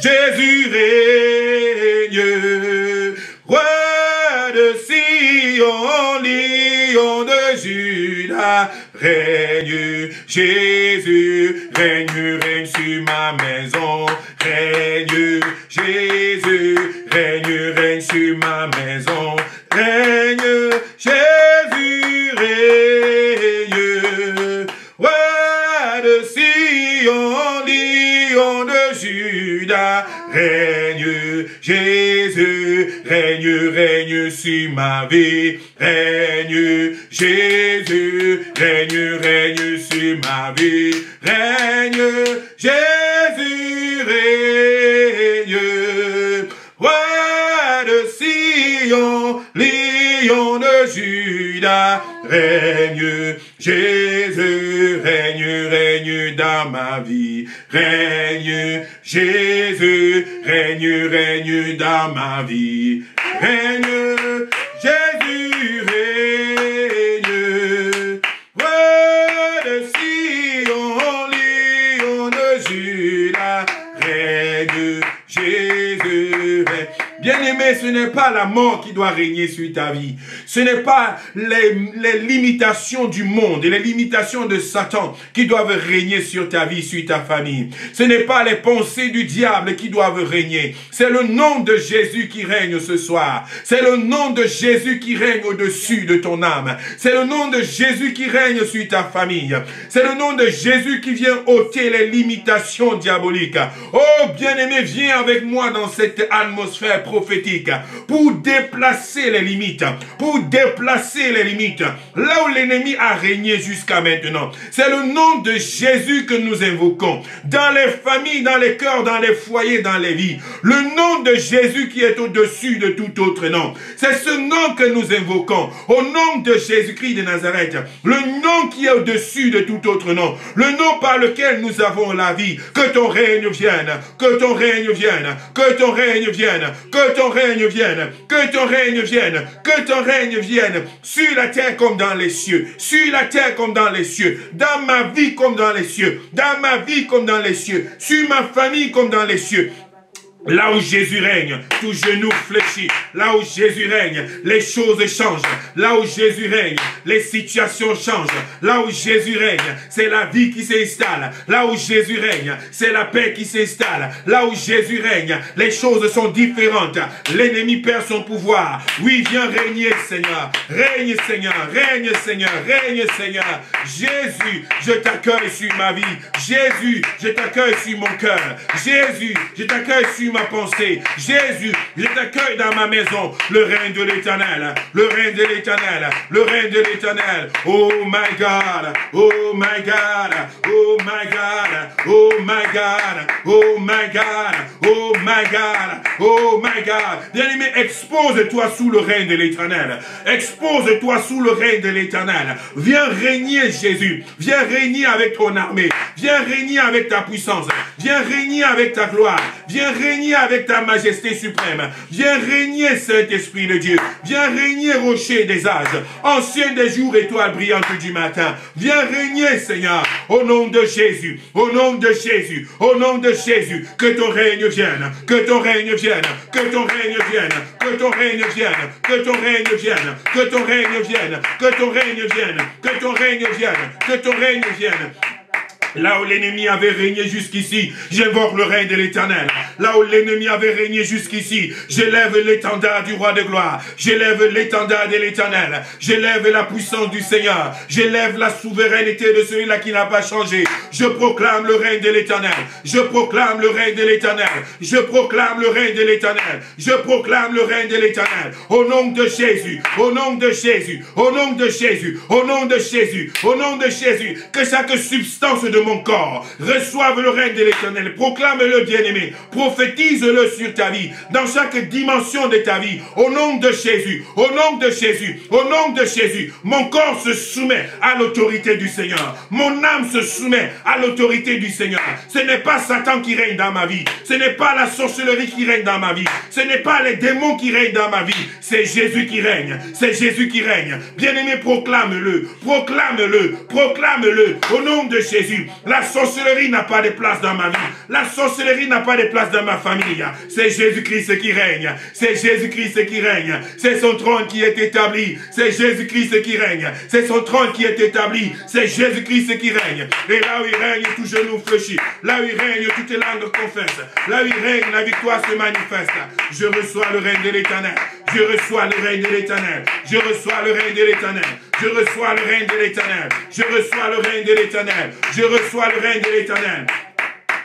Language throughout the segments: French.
Jésus règne. Roi de Sion, lion de Juda, règne. Jésus règne, règne sur ma maison. Règne. Jésus règne, règne sur ma maison. Règne. Jésus règne. Roi de Sion, lion de Juda, règne. Jésus règne, règne sur ma vie. Règne. Jésus règne, règne sur ma vie. Règne. Jésus règne. Roi de Sion, lion de Juda, règne. Jésus règne, règne dans ma vie. Règne. Jésus règne, règne dans ma vie. Règne. Jésus règne. Roi de Sion, lion de Juda, règne. Jésus règne. Bien-aimé, ce n'est pas la mort qui doit régner sur ta vie. Ce n'est pas les limitations du monde et les limitations de Satan qui doivent régner sur ta vie, sur ta famille. Ce n'est pas les pensées du diable qui doivent régner. C'est le nom de Jésus qui règne ce soir. C'est le nom de Jésus qui règne au-dessus de ton âme. C'est le nom de Jésus qui règne sur ta famille. C'est le nom de Jésus qui vient ôter les limitations diaboliques. Oh, bien-aimé, viens avec moi dans cette atmosphère prophétique pour déplacer les limites, là où l'ennemi a régné jusqu'à maintenant. C'est le nom de Jésus que nous invoquons dans les familles, dans les cœurs, dans les foyers, dans les vies. Le nom de Jésus qui est au-dessus de tout autre nom. C'est ce nom que nous invoquons, au nom de Jésus-Christ de Nazareth, le nom qui est au-dessus de tout autre nom, le nom par lequel nous avons la vie. Que ton règne vienne, que ton règne vienne, que ton règne vienne, que ton règne vienne, que ton règne vienne, que ton règne vienne, sur la terre comme dans les cieux, sur la terre comme dans les cieux, dans ma vie comme dans les cieux, dans ma vie comme dans les cieux, sur ma famille comme dans les cieux. Là où Jésus règne, tout genou fléchit. Là où Jésus règne, les choses changent. Là où Jésus règne, les situations changent. Là où Jésus règne, c'est la vie qui s'installe. Là où Jésus règne, c'est la paix qui s'installe. Là où Jésus règne, les choses sont différentes. L'ennemi perd son pouvoir. Oui, viens régner, Seigneur. Règne, Seigneur. Règne, Seigneur. Règne, Seigneur. Jésus, je t'accueille sur ma vie. Jésus, je t'accueille sur mon cœur. Jésus, je t'accueille sur ma pensée. Jésus, je t'accueille dans ma maison. Le règne de l'Éternel, le règne de l'Éternel, le règne de l'Éternel. Oh my God, oh my God, oh my God, oh my God, oh my God, oh my God, oh my God. Bien-aimé, expose-toi sous le règne de l'Éternel. Expose-toi sous le règne de l'Éternel. Viens régner, Jésus. Viens régner avec ton armée. Viens régner avec ta puissance. Viens régner avec ta gloire. Viens régner avec ta majesté suprême. Viens régner, Saint-Esprit de Dieu. Viens régner, rocher des âges, ancien des jours, étoile brillante du matin. Viens régner, Seigneur, au nom de Jésus, au nom de Jésus, au nom de Jésus. Que ton règne vienne, que ton règne vienne, que ton règne vienne, que ton règne vienne, que ton règne vienne, que ton règne vienne, que ton règne vienne, que ton règne vienne, que ton règne vienne. Là où l'ennemi avait régné jusqu'ici, j'invoque le règne de l'Éternel. Là où l'ennemi avait régné jusqu'ici, j'élève l'étendard du roi de gloire. J'élève l'étendard de l'Éternel. J'élève la puissance du Seigneur. J'élève la souveraineté de celui-là qui n'a pas changé. Je proclame le règne de l'Éternel. Je proclame le règne de l'Éternel. Je proclame le règne de l'Éternel. Je proclame le règne de l'Éternel. Au nom de Jésus, au nom de Jésus, au nom de Jésus, au nom de Jésus, au nom de Jésus, que chaque substance de mon corps reçoive le règne de l'Éternel. Proclame-le, bien-aimé. Prophétise-le sur ta vie, dans chaque dimension de ta vie. Au nom de Jésus, au nom de Jésus, au nom de Jésus, mon corps se soumet à l'autorité du Seigneur. Mon âme se soumet à l'autorité du Seigneur. Ce n'est pas Satan qui règne dans ma vie. Ce n'est pas la sorcellerie qui règne dans ma vie. Ce n'est pas les démons qui règnent dans ma vie. C'est Jésus qui règne. C'est Jésus qui règne. Bien-aimé, proclame-le. Proclame-le. Proclame-le. Au nom de Jésus. La sorcellerie n'a pas de place dans ma vie. La sorcellerie n'a pas de place dans ma famille. C'est Jésus-Christ qui règne. C'est Jésus-Christ qui règne. C'est son trône qui est établi. C'est Jésus-Christ qui règne. C'est son trône qui est établi. C'est Jésus-Christ qui règne. Et là où il règne, tout genou fléchit. Là où il règne, toutes les langues confessent. Là où il règne, la victoire se manifeste. Je reçois le règne de l'Éternel. Je reçois le règne de l'Éternel. Je reçois le règne de l'Éternel. Je reçois le règne de l'Éternel. Je reçois le règne de l'Éternel. Je reçois le règne de l'Éternel.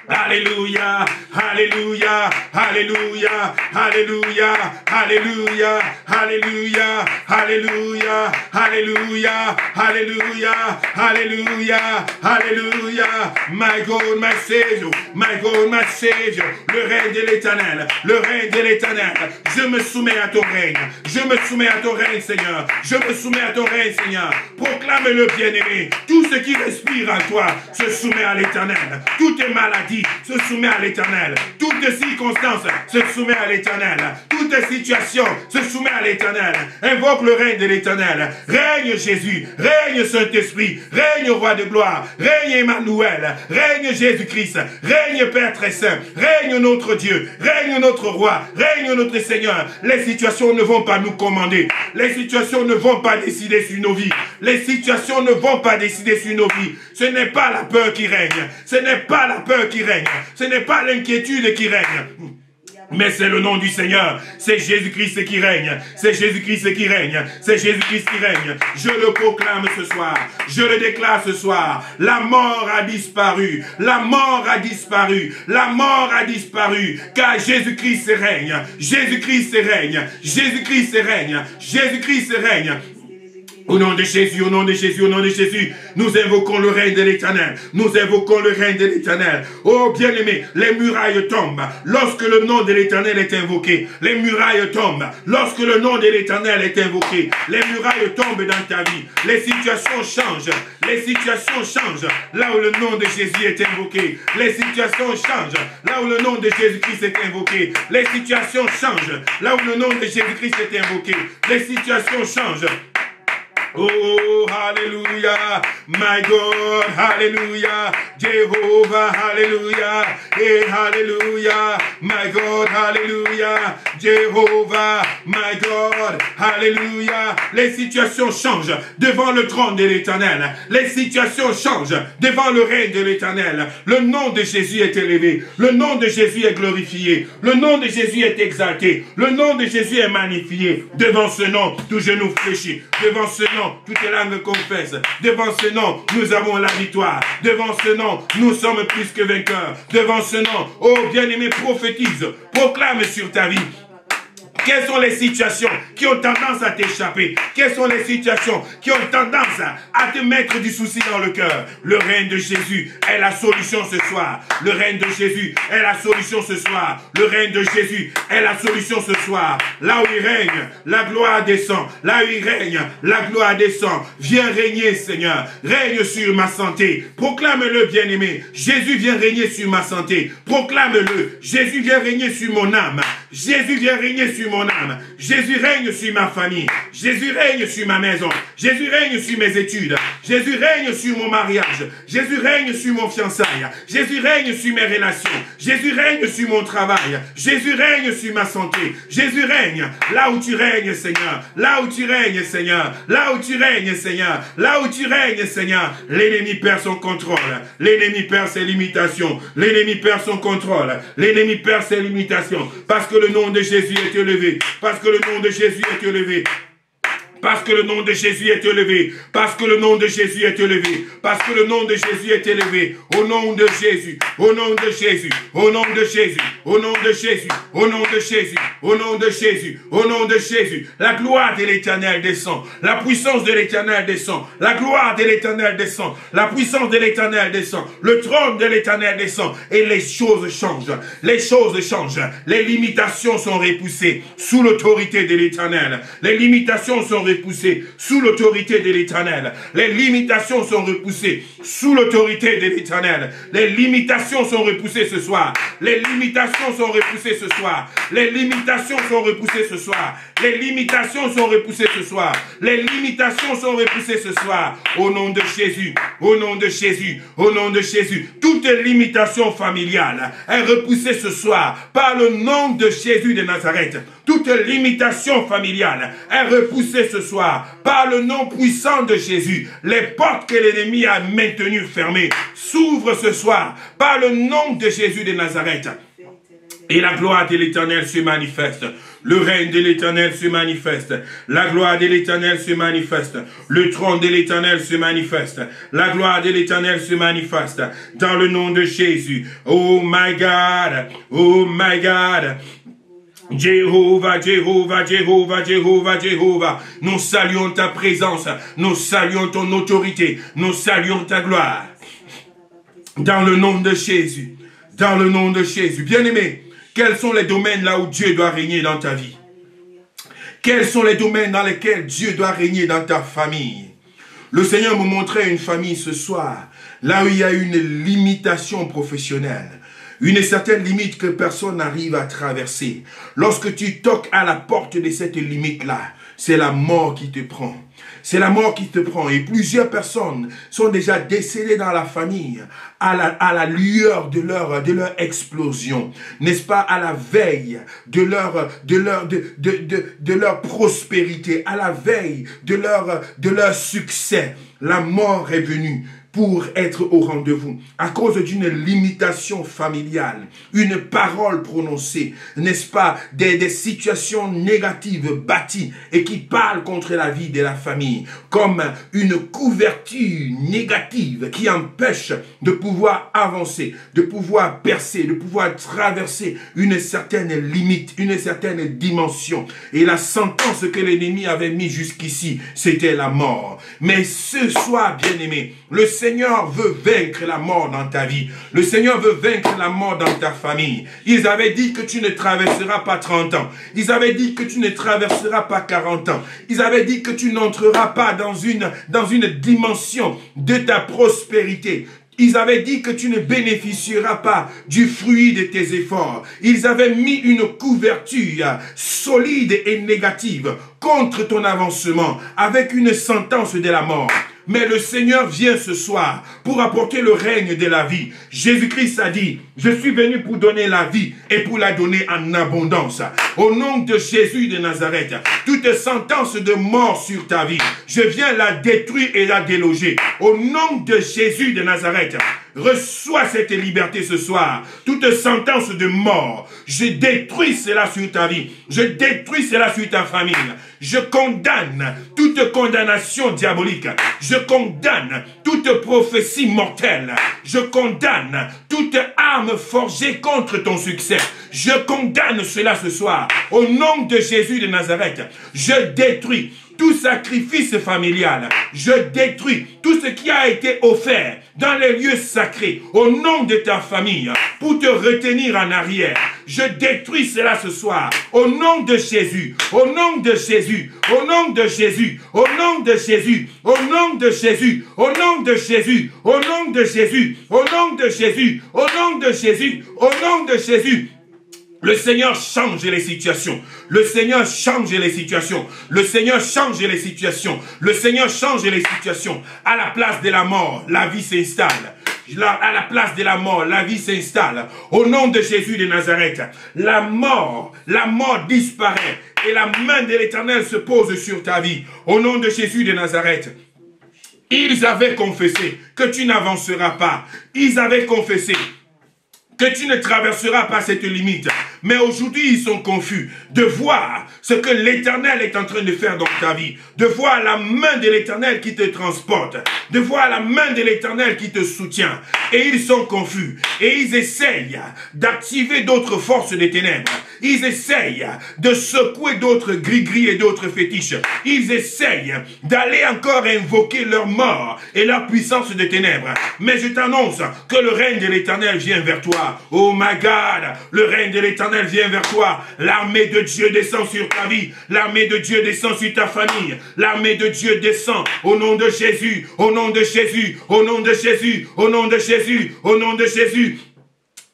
Alléluia, alléluia, alléluia, alléluia, alléluia, alléluia, alléluia, alléluia, alléluia, alléluia, alléluia. My God, my Savior, my God, my Savior. Le règne de l'Éternel, le règne de l'Éternel. Je me soumets à ton règne, je me soumets à ton règne, Seigneur. Je me soumets à ton règne, Seigneur. Proclame-le, bien-aimé. Tout ce qui respire en toi se soumet à l'Éternel. Toutes tes maladies se soumet à l'Éternel. Toutes circonstances se soumet à l'Éternel. Toute situation se soumet à l'Éternel. Invoque le règne de l'Éternel. Règne Jésus, règne Saint-Esprit, règne Roi de gloire, règne Emmanuel, règne Jésus-Christ, règne Père très saint, règne notre Dieu, règne notre Roi, règne notre Seigneur. Les situations ne vont pas nous commander. Les situations ne vont pas décider sur nos vies. Les situations ne vont pas décider sur nos vies. Ce n'est pas la peur qui règne. Ce n'est pas la peur qui règne. Ce n'est pas l'inquiétude qui règne. Mais c'est le nom du Seigneur. C'est Jésus-Christ qui règne. C'est Jésus-Christ qui règne. C'est Jésus-Christ qui règne. Je le proclame ce soir. Je le déclare ce soir. La mort a disparu. La mort a disparu. La mort a disparu. Car Jésus-Christ règne. Jésus-Christ règne. Jésus-Christ règne. Jésus-Christ règne. Au nom de Jésus, au nom de Jésus, au nom de Jésus, nous invoquons le règne de l'Éternel. Nous invoquons le règne de l'Éternel. Oh bien-aimé, les murailles tombent lorsque le nom de l'Éternel est invoqué. Les murailles tombent lorsque le nom de l'Éternel est invoqué. Les murailles tombent dans ta vie. Les situations changent. Les situations changent là où le nom de Jésus est invoqué. Les situations changent là où le nom de Jésus-Christ est invoqué. Les situations changent là où le nom de Jésus-Christ est invoqué. Les situations changent. Oh, hallelujah, my God, hallelujah, Jehovah, hallelujah, et hallelujah, my God, hallelujah, Jehovah, my God, hallelujah. Les situations changent devant le trône de l'Éternel. Les situations changent devant le règne de l'Éternel. Le nom de Jésus est élevé. Le nom de Jésus est glorifié. Le nom de Jésus est exalté. Le nom de Jésus est magnifié. Devant ce nom, tout genou fléchit. Devant ce nom, toutes les langues confessent. Devant ce nom, nous avons la victoire. Devant ce nom, nous sommes plus que vainqueurs. Devant ce nom, oh bien-aimé, prophétise, proclame sur ta vie. Quelles sont les situations qui ont tendance à t'échapper? Quelles sont les situations qui ont tendance à te mettre du souci dans le cœur? Le règne de Jésus est la solution ce soir. Le règne de Jésus est la solution ce soir. Le règne de Jésus est la solution ce soir. Là où il règne, la gloire descend. Là où il règne, la gloire descend. Viens régner, Seigneur. Règne sur ma santé. Proclame-le, bien-aimé. Jésus vient régner sur ma santé. Proclame-le. Jésus vient régner sur mon âme. Jésus vient régner sur mon âme. Jésus règne sur ma famille. Jésus règne sur ma maison. Jésus règne sur mes études. Jésus règne sur mon mariage. Jésus règne sur mon fiançailles. Jésus règne sur mes relations. Jésus règne sur mon travail. Jésus règne sur ma santé. Jésus règne là où tu règnes, Seigneur. Là où tu règnes, Seigneur. Là où tu règnes, Seigneur. Là où tu règnes, Seigneur. L'ennemi perd son contrôle. L'ennemi perd ses limitations. L'ennemi perd son contrôle. L'ennemi perd ses limitations. Parce que le nom de Jésus est élevé. Parce que le nom de Jésus est élevé. Parce que le nom de Jésus est élevé. Parce que le nom de Jésus est élevé. Parce que le nom de Jésus est élevé. Au nom de Jésus. Au nom de Jésus. Au nom de Jésus. Au nom de Jésus. Au nom de Jésus. Au nom de Jésus. Au nom de Jésus. La gloire de l'Éternel descend. La puissance de l'Éternel descend. La gloire de l'Éternel descend. La puissance de l'Éternel descend. Le trône de l'Éternel descend. Et les choses changent. Les choses changent. Les limitations sont repoussées sous l'autorité de l'Éternel. Les limitations sont repoussées sous l'autorité de l'Éternel. Les limitations sont repoussées sous l'autorité de l'Éternel. Les limitations sont repoussées ce soir. Les limitations sont repoussées ce soir. Les limitations sont repoussées ce soir. Les limitations sont repoussées ce soir. Les limitations sont repoussées ce soir. Au nom de Jésus, au nom de Jésus, au nom de Jésus. Toute limitation familiale est repoussée ce soir par le nom de Jésus de Nazareth. Toute limitation familiale est repoussée ce soir par le nom puissant de Jésus. Les portes que l'ennemi a maintenues fermées s'ouvrent ce soir par le nom de Jésus de Nazareth. Et la gloire de l'Éternel se manifeste. Le règne de l'Éternel se manifeste. La gloire de l'Éternel se manifeste. Le trône de l'Éternel se manifeste. La gloire de l'Éternel se manifeste. Dans le nom de Jésus. Oh my God. Oh my God. Jéhovah, Jéhovah, Jéhovah, Jéhovah, Jéhovah. Nous saluons ta présence. Nous saluons ton autorité. Nous saluons ta gloire. Dans le nom de Jésus. Dans le nom de Jésus. Bien-aimé, quels sont les domaines là où Dieu doit régner dans ta vie? Quels sont les domaines dans lesquels Dieu doit régner dans ta famille? Le Seigneur me montrait une famille ce soir, là où il y a une limitation professionnelle. Une certaine limite que personne n'arrive à traverser. Lorsque tu toques à la porte de cette limite-là, c'est la mort qui te prend. C'est la mort qui te prend. Et plusieurs personnes sont déjà décédées dans la famille à la lueur de leur explosion. N'est-ce pas? À la veille de leur prospérité, à la veille de leur succès. La mort est venue pour être au rendez-vous, à cause d'une limitation familiale, une parole prononcée, n'est-ce pas, des situations négatives bâties et qui parlent contre la vie de la famille, comme une couverture négative qui empêche de pouvoir avancer, de pouvoir percer, de pouvoir traverser une certaine limite, une certaine dimension. Et la sentence que l'ennemi avait mise jusqu'ici, c'était la mort. Mais ce soir, bien-aimé, le Seigneur veut vaincre la mort dans ta vie. Le Seigneur veut vaincre la mort dans ta famille. Ils avaient dit que tu ne traverseras pas 30 ans. Ils avaient dit que tu ne traverseras pas 40 ans. Ils avaient dit que tu n'entreras pas dans une dimension de ta prospérité. Ils avaient dit que tu ne bénéficieras pas du fruit de tes efforts. Ils avaient mis une couverture solide et négative contre ton avancement avec une sentence de la mort. Mais le Seigneur vient ce soir pour apporter le règne de la vie. Jésus-Christ a dit, je suis venu pour donner la vie et pour la donner en abondance. Au nom de Jésus de Nazareth, toute sentence de mort sur ta vie, je viens la détruire et la déloger. Au nom de Jésus de Nazareth, reçois cette liberté ce soir. Toute sentence de mort, je détruis cela sur ta vie. Je détruis cela sur ta famille. Je condamne toute condamnation diabolique. Je condamne toute prophétie mortelle. Je condamne toute arme forgée contre ton succès. Je condamne cela ce soir. Au nom de Jésus de Nazareth, je détruis tout sacrifice familial. Je détruis tout ce qui a été offert dans les lieux sacrés au nom de ta famille pour te retenir en arrière. Je détruis cela ce soir au nom de Jésus, au nom de Jésus, au nom de Jésus, au nom de Jésus, au nom de Jésus, au nom de Jésus, au nom de Jésus, au nom de Jésus, au nom de Jésus, au nom de Jésus. Le Seigneur change les situations. Le Seigneur change les situations. Le Seigneur change les situations. Le Seigneur change les situations. À la place de la mort, la vie s'installe. À la place de la mort, la vie s'installe. Au nom de Jésus de Nazareth, la mort disparaît et la main de l'Éternel se pose sur ta vie. Au nom de Jésus de Nazareth. Ils avaient confessé que tu n'avanceras pas. Ils avaient confessé que tu ne traverseras pas cette limite. Mais aujourd'hui, ils sont confus de voir ce que l'Éternel est en train de faire dans ta vie. De voir la main de l'Éternel qui te transporte. De voir la main de l'Éternel qui te soutient. Et ils sont confus. Et ils essayent d'activer d'autres forces des ténèbres Ils essayent de secouer d'autres gris-gris et d'autres fétiches. Ils essayent d'aller encore invoquer leur mort et leur puissance de ténèbres. Mais je t'annonce que le règne de l'Éternel vient vers toi. Oh my God, le règne de l'Éternel vient vers toi. L'armée de Dieu descend sur ta vie. L'armée de Dieu descend sur ta famille. L'armée de Dieu descend au nom de Jésus, au nom de Jésus, au nom de Jésus, au nom de Jésus, au nom de Jésus.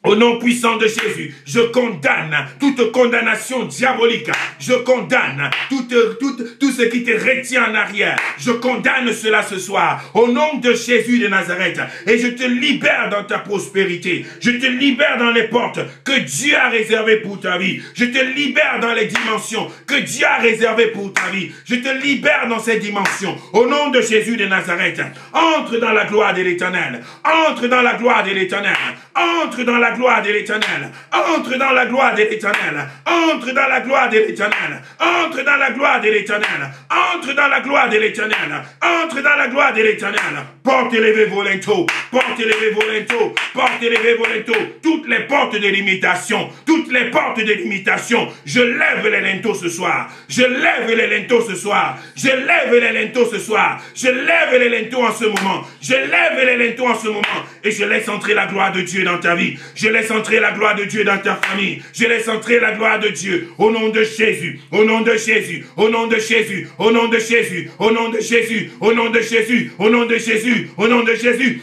Au nom puissant de Jésus, je condamne toute condamnation diabolique. Je condamne tout ce qui te retient en arrière. Je condamne cela ce soir. Au nom de Jésus de Nazareth. Et je te libère dans ta prospérité. Je te libère dans les portes que Dieu a réservées pour ta vie. Je te libère dans les dimensions que Dieu a réservées pour ta vie. Je te libère dans ces dimensions. Au nom de Jésus de Nazareth. Entre dans la gloire de l'Éternel. Entre dans la gloire de l'Éternel. Entre dans la gloire de l'Éternel. Entre dans la gloire de l'Éternel. Entre dans la gloire de l'Éternel. Entre dans la gloire de l'Éternel. Entre dans la gloire de l'Éternel. Entre dans la gloire de l'Éternel. Porte élevée volento. Porte élevée volento. Porte élevée volento. Toutes les portes de limitation. Toutes les portes de limitation. Je lève les linteaux ce soir. Je lève les linteaux ce soir. Je lève les linteaux ce soir. Je lève les linteaux en ce moment. Je lève les linteaux en ce moment. Et je laisse entrer la gloire de Dieu dans ta vie. Je laisse entrer la gloire de Dieu dans ta famille. Je laisse entrer la gloire de Dieu au nom de Jésus. Au nom de Jésus. Au nom de Jésus. Au nom de Jésus. Au nom de Jésus. Au nom de Jésus. Au nom de Jésus. Au nom de Jésus.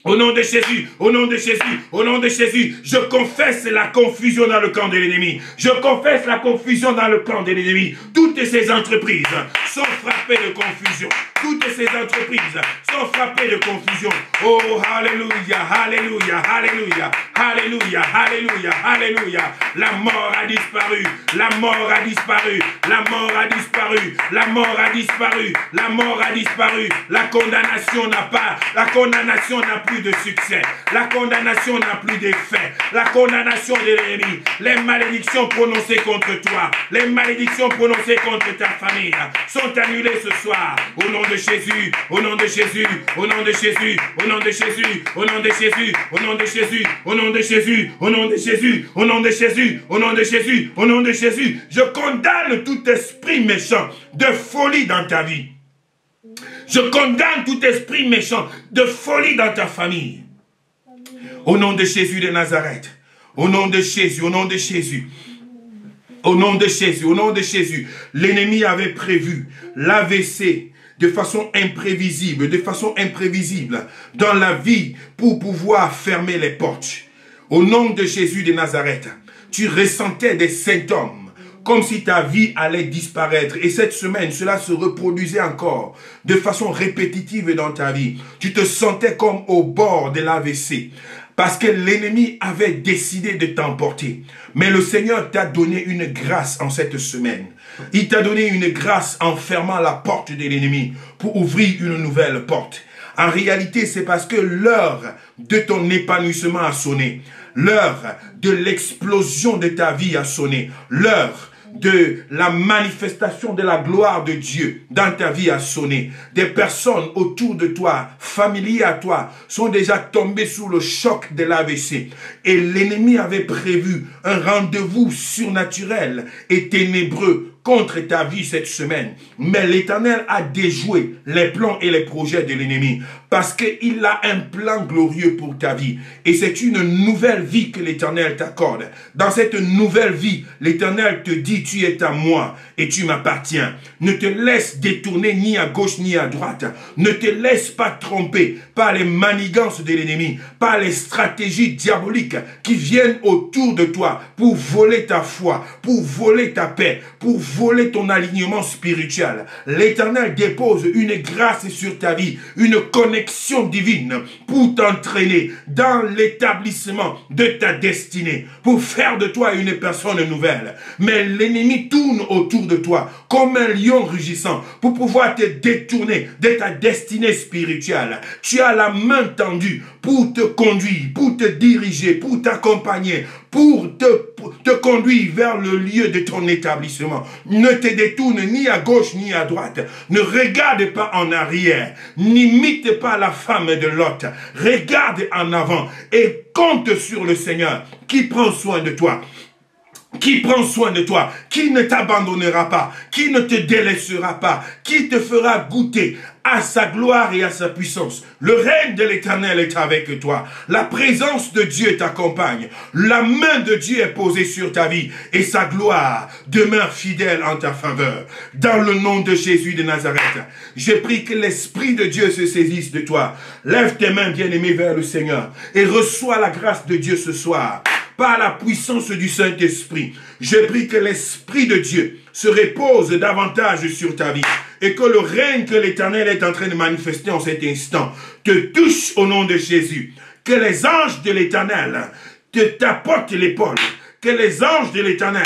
Au nom de Jésus, au nom de Jésus, au nom de Jésus, je confesse la confusion dans le camp de l'ennemi. Je confesse la confusion dans le camp de l'ennemi. Toutes ces entreprises sont frappées de confusion. Toutes ces entreprises sont frappées de confusion. Oh, alléluia, alléluia, alléluia, alléluia, alléluia, alléluia. La mort a disparu, la mort a disparu, la mort a disparu, la mort a disparu, la mort a disparu. La condamnation n'a plus de succès. La condamnation n'a plus d'effet. La condamnation de l'ennemi, les malédictions prononcées contre toi, les malédictions prononcées contre ta famille sont annulées ce soir. Au nom de Jésus, au nom de Jésus, au nom de Jésus, au nom de Jésus, au nom de Jésus, au nom de Jésus, au nom de Jésus, au nom de Jésus, au nom de Jésus, au nom de Jésus, au nom de Jésus, je condamne tout esprit méchant de folie dans ta vie. Je condamne tout esprit méchant de folie dans ta famille. Au nom de Jésus de Nazareth. Au nom de Jésus, au nom de Jésus. Au nom de Jésus, au nom de Jésus. L'ennemi avait prévu l'AVC de façon imprévisible, dans la vie pour pouvoir fermer les portes. Au nom de Jésus de Nazareth, tu ressentais des symptômes comme si ta vie allait disparaître. Et cette semaine, cela se reproduisait encore de façon répétitive dans ta vie. Tu te sentais comme au bord de l'AVC. Parce que l'ennemi avait décidé de t'emporter. Mais le Seigneur t'a donné une grâce en cette semaine. Il t'a donné une grâce en fermant la porte de l'ennemi pour ouvrir une nouvelle porte. En réalité, c'est parce que l'heure de ton épanouissement a sonné. L'heure de l'explosion de ta vie a sonné. L'heure de la manifestation de la gloire de Dieu dans ta vie a sonné. Des personnes autour de toi, familiers à toi, sont déjà tombées sous le choc de l'AVC. Et l'ennemi avait prévu un rendez-vous surnaturel et ténébreux contre ta vie cette semaine. Mais l'Éternel a déjoué les plans et les projets de l'ennemi parce qu'il a un plan glorieux pour ta vie. Et c'est une nouvelle vie que l'Éternel t'accorde. Dans cette nouvelle vie, l'Éternel te dit, tu es à moi et tu m'appartiens. Ne te laisse détourner ni à gauche ni à droite. Ne te laisse pas tromper par les manigances de l'ennemi, par les stratégies diaboliques qui viennent autour de toi pour voler ta foi, pour voler ta paix, pour voler ton alignement spirituel. L'Éternel dépose une grâce sur ta vie, une connexion divine pour t'entraîner dans l'établissement de ta destinée, pour faire de toi une personne nouvelle. Mais l'ennemi tourne autour de toi comme un lion rugissant pour pouvoir te détourner de ta destinée spirituelle. Tu as la main tendue pour te conduire, pour te diriger, pour t'accompagner, pour te conduire vers le lieu de ton établissement. Ne te détourne ni à gauche ni à droite. Ne regarde pas en arrière. N'imite pas la femme de Lot. Regarde en avant et compte sur le Seigneur qui prend soin de toi. qui prend soin de toi, qui ne t'abandonnera pas, qui ne te délaissera pas, qui te fera goûter à sa gloire et à sa puissance. Le règne de l'Éternel est avec toi. La présence de Dieu t'accompagne. La main de Dieu est posée sur ta vie et sa gloire demeure fidèle en ta faveur. Dans le nom de Jésus de Nazareth, je prie que l'Esprit de Dieu se saisisse de toi. Lève tes mains, bien-aimés, vers le Seigneur et reçois la grâce de Dieu ce soir. Par la puissance du Saint-Esprit, je prie que l'Esprit de Dieu se repose davantage sur ta vie et que le règne que l'Éternel est en train de manifester en cet instant te touche au nom de Jésus. Que les anges de l'Éternel te t'apportent l'épaule. Que les anges de l'Éternel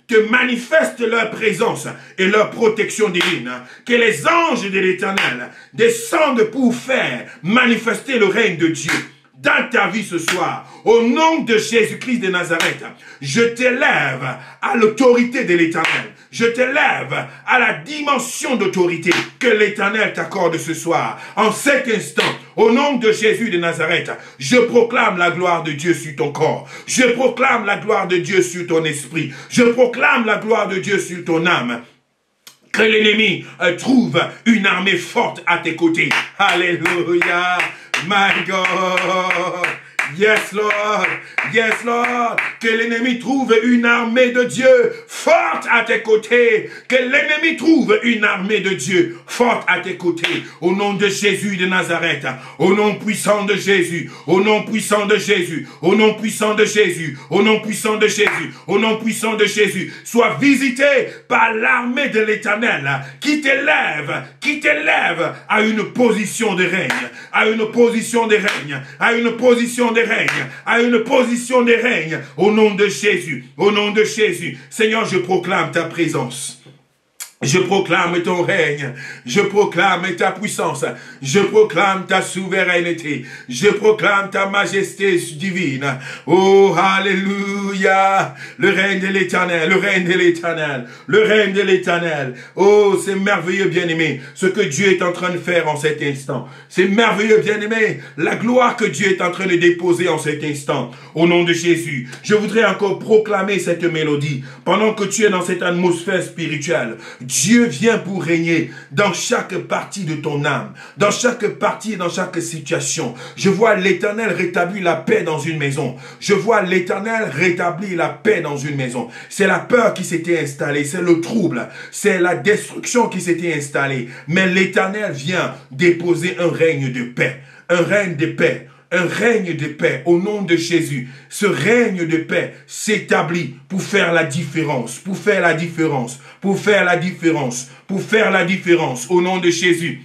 te manifestent leur présence et leur protection divine. Que les anges de l'Éternel descendent pour faire manifester le règne de Dieu dans ta vie ce soir. Au nom de Jésus-Christ de Nazareth, je t'élève à l'autorité de l'Éternel. Je t'élève à la dimension d'autorité que l'Éternel t'accorde ce soir. En cet instant, au nom de Jésus de Nazareth, je proclame la gloire de Dieu sur ton corps. Je proclame la gloire de Dieu sur ton esprit. Je proclame la gloire de Dieu sur ton âme. Que l'ennemi trouve une armée forte à tes côtés. Alléluia. My God. Yes, Lord. Yes, Lord. Que l'ennemi trouve une armée de Dieu forte à tes côtés. Que l'ennemi trouve une armée de Dieu forte à tes côtés. Au nom de Jésus de Nazareth. Au nom puissant de Jésus. Au nom puissant de Jésus. Au nom puissant de Jésus. Au nom puissant de Jésus. Au nom puissant de Jésus. Sois visité par l'armée de l'Éternel qui t'élève à une position de règne. À une position de règne. À une position de règne, à une position de règne, au nom de Jésus, au nom de Jésus. Seigneur, je proclame ta présence. Je proclame ton règne, je proclame ta puissance, je proclame ta souveraineté, je proclame ta majesté divine. Oh, alléluia, le règne de l'Éternel, le règne de l'Éternel, le règne de l'Éternel. Oh, c'est merveilleux, bien-aimé, ce que Dieu est en train de faire en cet instant. C'est merveilleux, bien-aimé, la gloire que Dieu est en train de déposer en cet instant. Au nom de Jésus, je voudrais encore proclamer cette mélodie pendant que tu es dans cette atmosphère spirituelle. Dieu vient pour régner dans chaque partie de ton âme, dans chaque partie et dans chaque situation. Je vois l'Éternel rétablir la paix dans une maison. Je vois l'Éternel rétablir la paix dans une maison. C'est la peur qui s'était installée, c'est le trouble, c'est la destruction qui s'était installée. Mais l'Éternel vient déposer un règne de paix, un règne de paix. Un règne de paix au nom de Jésus. Ce règne de paix s'établit pour faire la différence, pour faire la différence, pour faire la différence, pour faire la différence au nom de Jésus.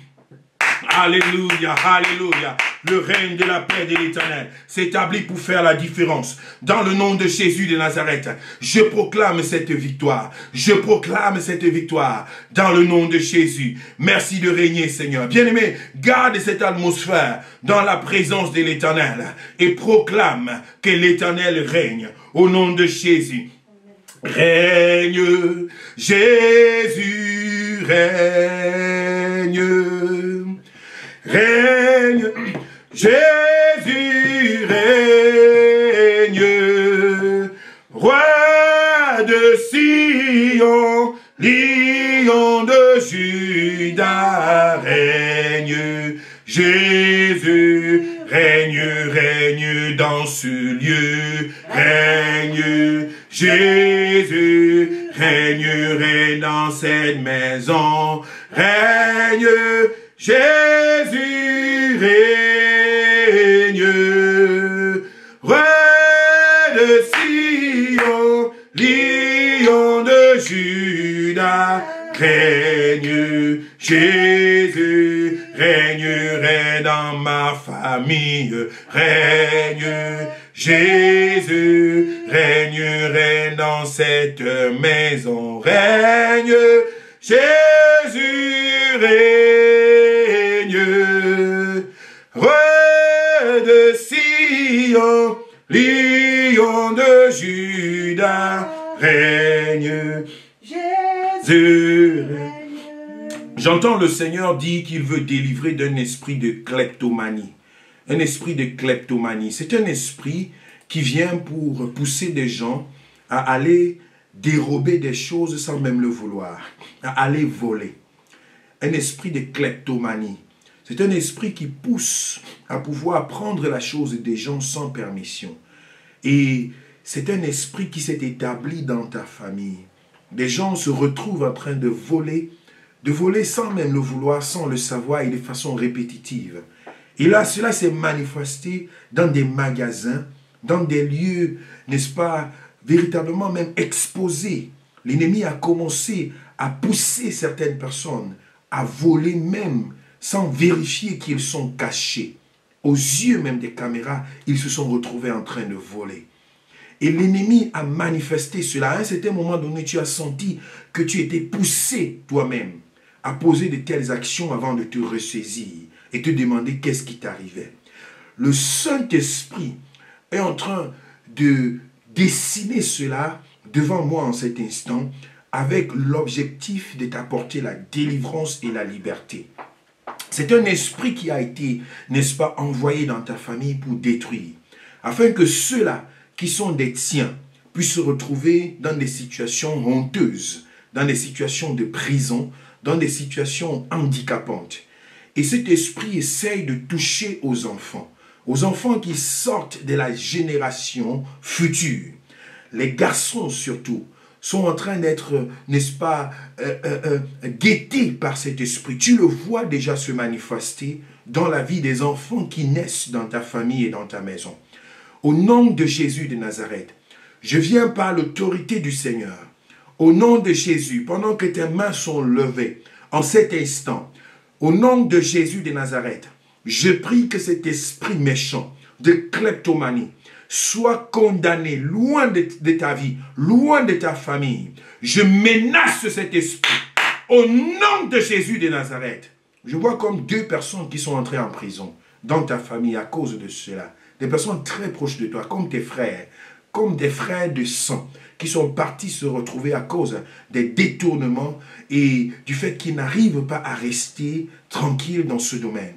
Alléluia, alléluia. Le règne de la paix de l'Éternel s'établit pour faire la différence. Dans le nom de Jésus de Nazareth, je proclame cette victoire. Je proclame cette victoire dans le nom de Jésus. Merci de régner, Seigneur. Bien-aimé, garde cette atmosphère dans la présence de l'Éternel et proclame que l'Éternel règne au nom de Jésus. Règne, Jésus règne. Règne, Jésus règne, roi de Sion, lion de Juda, règne, Jésus règne, règne dans ce lieu, règne, Jésus règne, règne dans cette maison, règne, Jésus règne, roi de Sion, lion de Juda, règne, Jésus règne, règne dans ma famille, règne, Jésus règne, règne dans cette maison, règne, Jésus règne, roi de Sion, lion de Juda, règne, Jésus règne. J'entends le Seigneur dire qu'il veut délivrer d'un esprit de kleptomanie. Un esprit de kleptomanie. C'est un esprit qui vient pour pousser des gens à aller dérober des choses sans même le vouloir, à aller voler. Un esprit de kleptomanie. C'est un esprit qui pousse à pouvoir prendre la chose des gens sans permission. Et c'est un esprit qui s'est établi dans ta famille. Des gens se retrouvent en train de voler sans même le vouloir, sans le savoir et de façon répétitive. Et là, cela s'est manifesté dans des magasins, dans des lieux, n'est-ce pas, véritablement même exposés. L'ennemi a commencé à pousser certaines personnes à voler même sans vérifier qu'ils sont cachés. Aux yeux même des caméras, ils se sont retrouvés en train de voler. Et l'ennemi a manifesté cela. À un certain moment donné, tu as senti que tu étais poussé toi-même à poser de telles actions avant de te ressaisir et te demander qu'est-ce qui t'arrivait. Le Saint-Esprit est en train de dessiner cela devant moi en cet instant avec l'objectif de t'apporter la délivrance et la liberté. C'est un esprit qui a été, n'est-ce pas, envoyé dans ta famille pour détruire, afin que ceux-là qui sont des tiens puissent se retrouver dans des situations honteuses, dans des situations de prison, dans des situations handicapantes. Et cet esprit essaye de toucher aux enfants qui sortent de la génération future. Les garçons surtout sont en train d'être, n'est-ce pas, guettés par cet esprit. Tu le vois déjà se manifester dans la vie des enfants qui naissent dans ta famille et dans ta maison. Au nom de Jésus de Nazareth, je viens par l'autorité du Seigneur. Au nom de Jésus, pendant que tes mains sont levées, en cet instant, au nom de Jésus de Nazareth, je prie que cet esprit méchant de kleptomanie soit condamné loin de ta vie, loin de ta famille. Je menace cet esprit au nom de Jésus de Nazareth. Je vois comme 2 personnes qui sont entrées en prison dans ta famille à cause de cela. Des personnes très proches de toi, comme tes frères, comme des frères de sang, qui sont partis se retrouver à cause des détournements et du fait qu'ils n'arrivent pas à rester tranquilles dans ce domaine.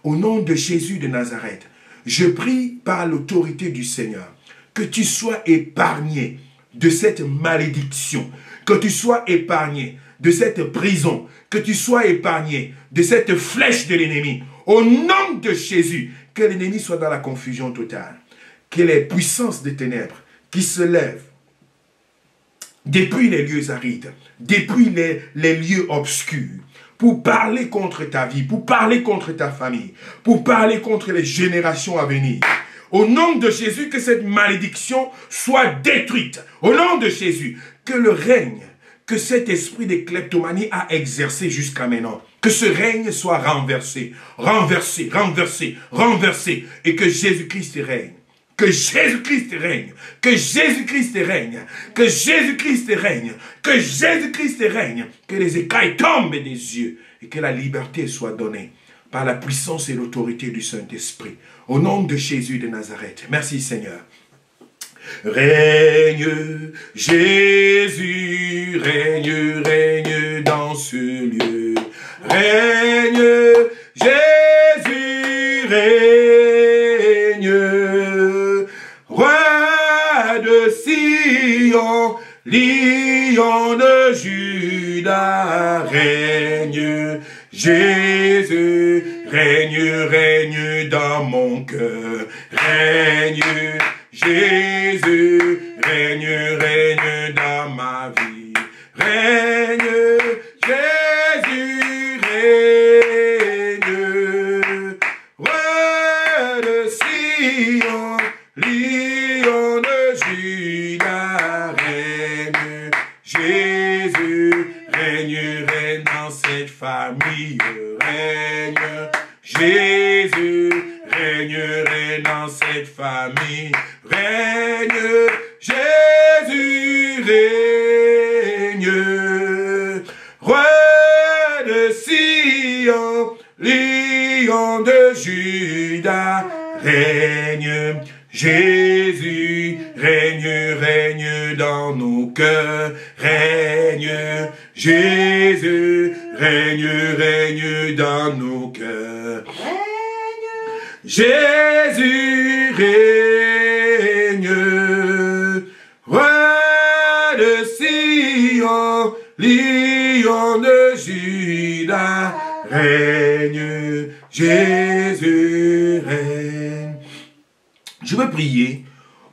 Au nom de Jésus de Nazareth, je prie par l'autorité du Seigneur que tu sois épargné de cette malédiction, que tu sois épargné de cette prison, que tu sois épargné de cette flèche de l'ennemi. Au nom de Jésus, que l'ennemi soit dans la confusion totale, que les puissances des ténèbres qui se lèvent depuis les lieux arides, depuis les lieux obscurs, pour parler contre ta vie, pour parler contre ta famille, pour parler contre les générations à venir. Au nom de Jésus, que cette malédiction soit détruite. Au nom de Jésus, que le règne que cet esprit de kleptomanie a exercé jusqu'à maintenant, que ce règne soit renversé, renversé, renversé, renversé, et que Jésus-Christ règne. Que Jésus-Christ règne, que Jésus-Christ règne, que Jésus-Christ règne, que Jésus-Christ règne, que les écailles tombent des yeux et que la liberté soit donnée par la puissance et l'autorité du Saint-Esprit. Au nom de Jésus de Nazareth. Merci Seigneur. Règne, Jésus, règne, règne dans ce lieu. Règne, Jésus, règne. Roi de Sion, lion de Juda, règne, Jésus, règne, règne dans mon cœur, règne, Jésus, règne, règne dans ma vie, règne, Jésus, règne, roi de Sion, lion de Juda, règne, Jésus, règne, règne dans cette famille, règne, Jésus, règne, règne dans cette famille, règne, Jésus, règne, roi de Sion, lion de Juda, règne, Jésus, règne, règne dans nos cœurs, règne, Jésus, règne, règne dans nos cœurs. Jésus règne, roi de Sion, lion de Juda, règne, Jésus règne. Je veux prier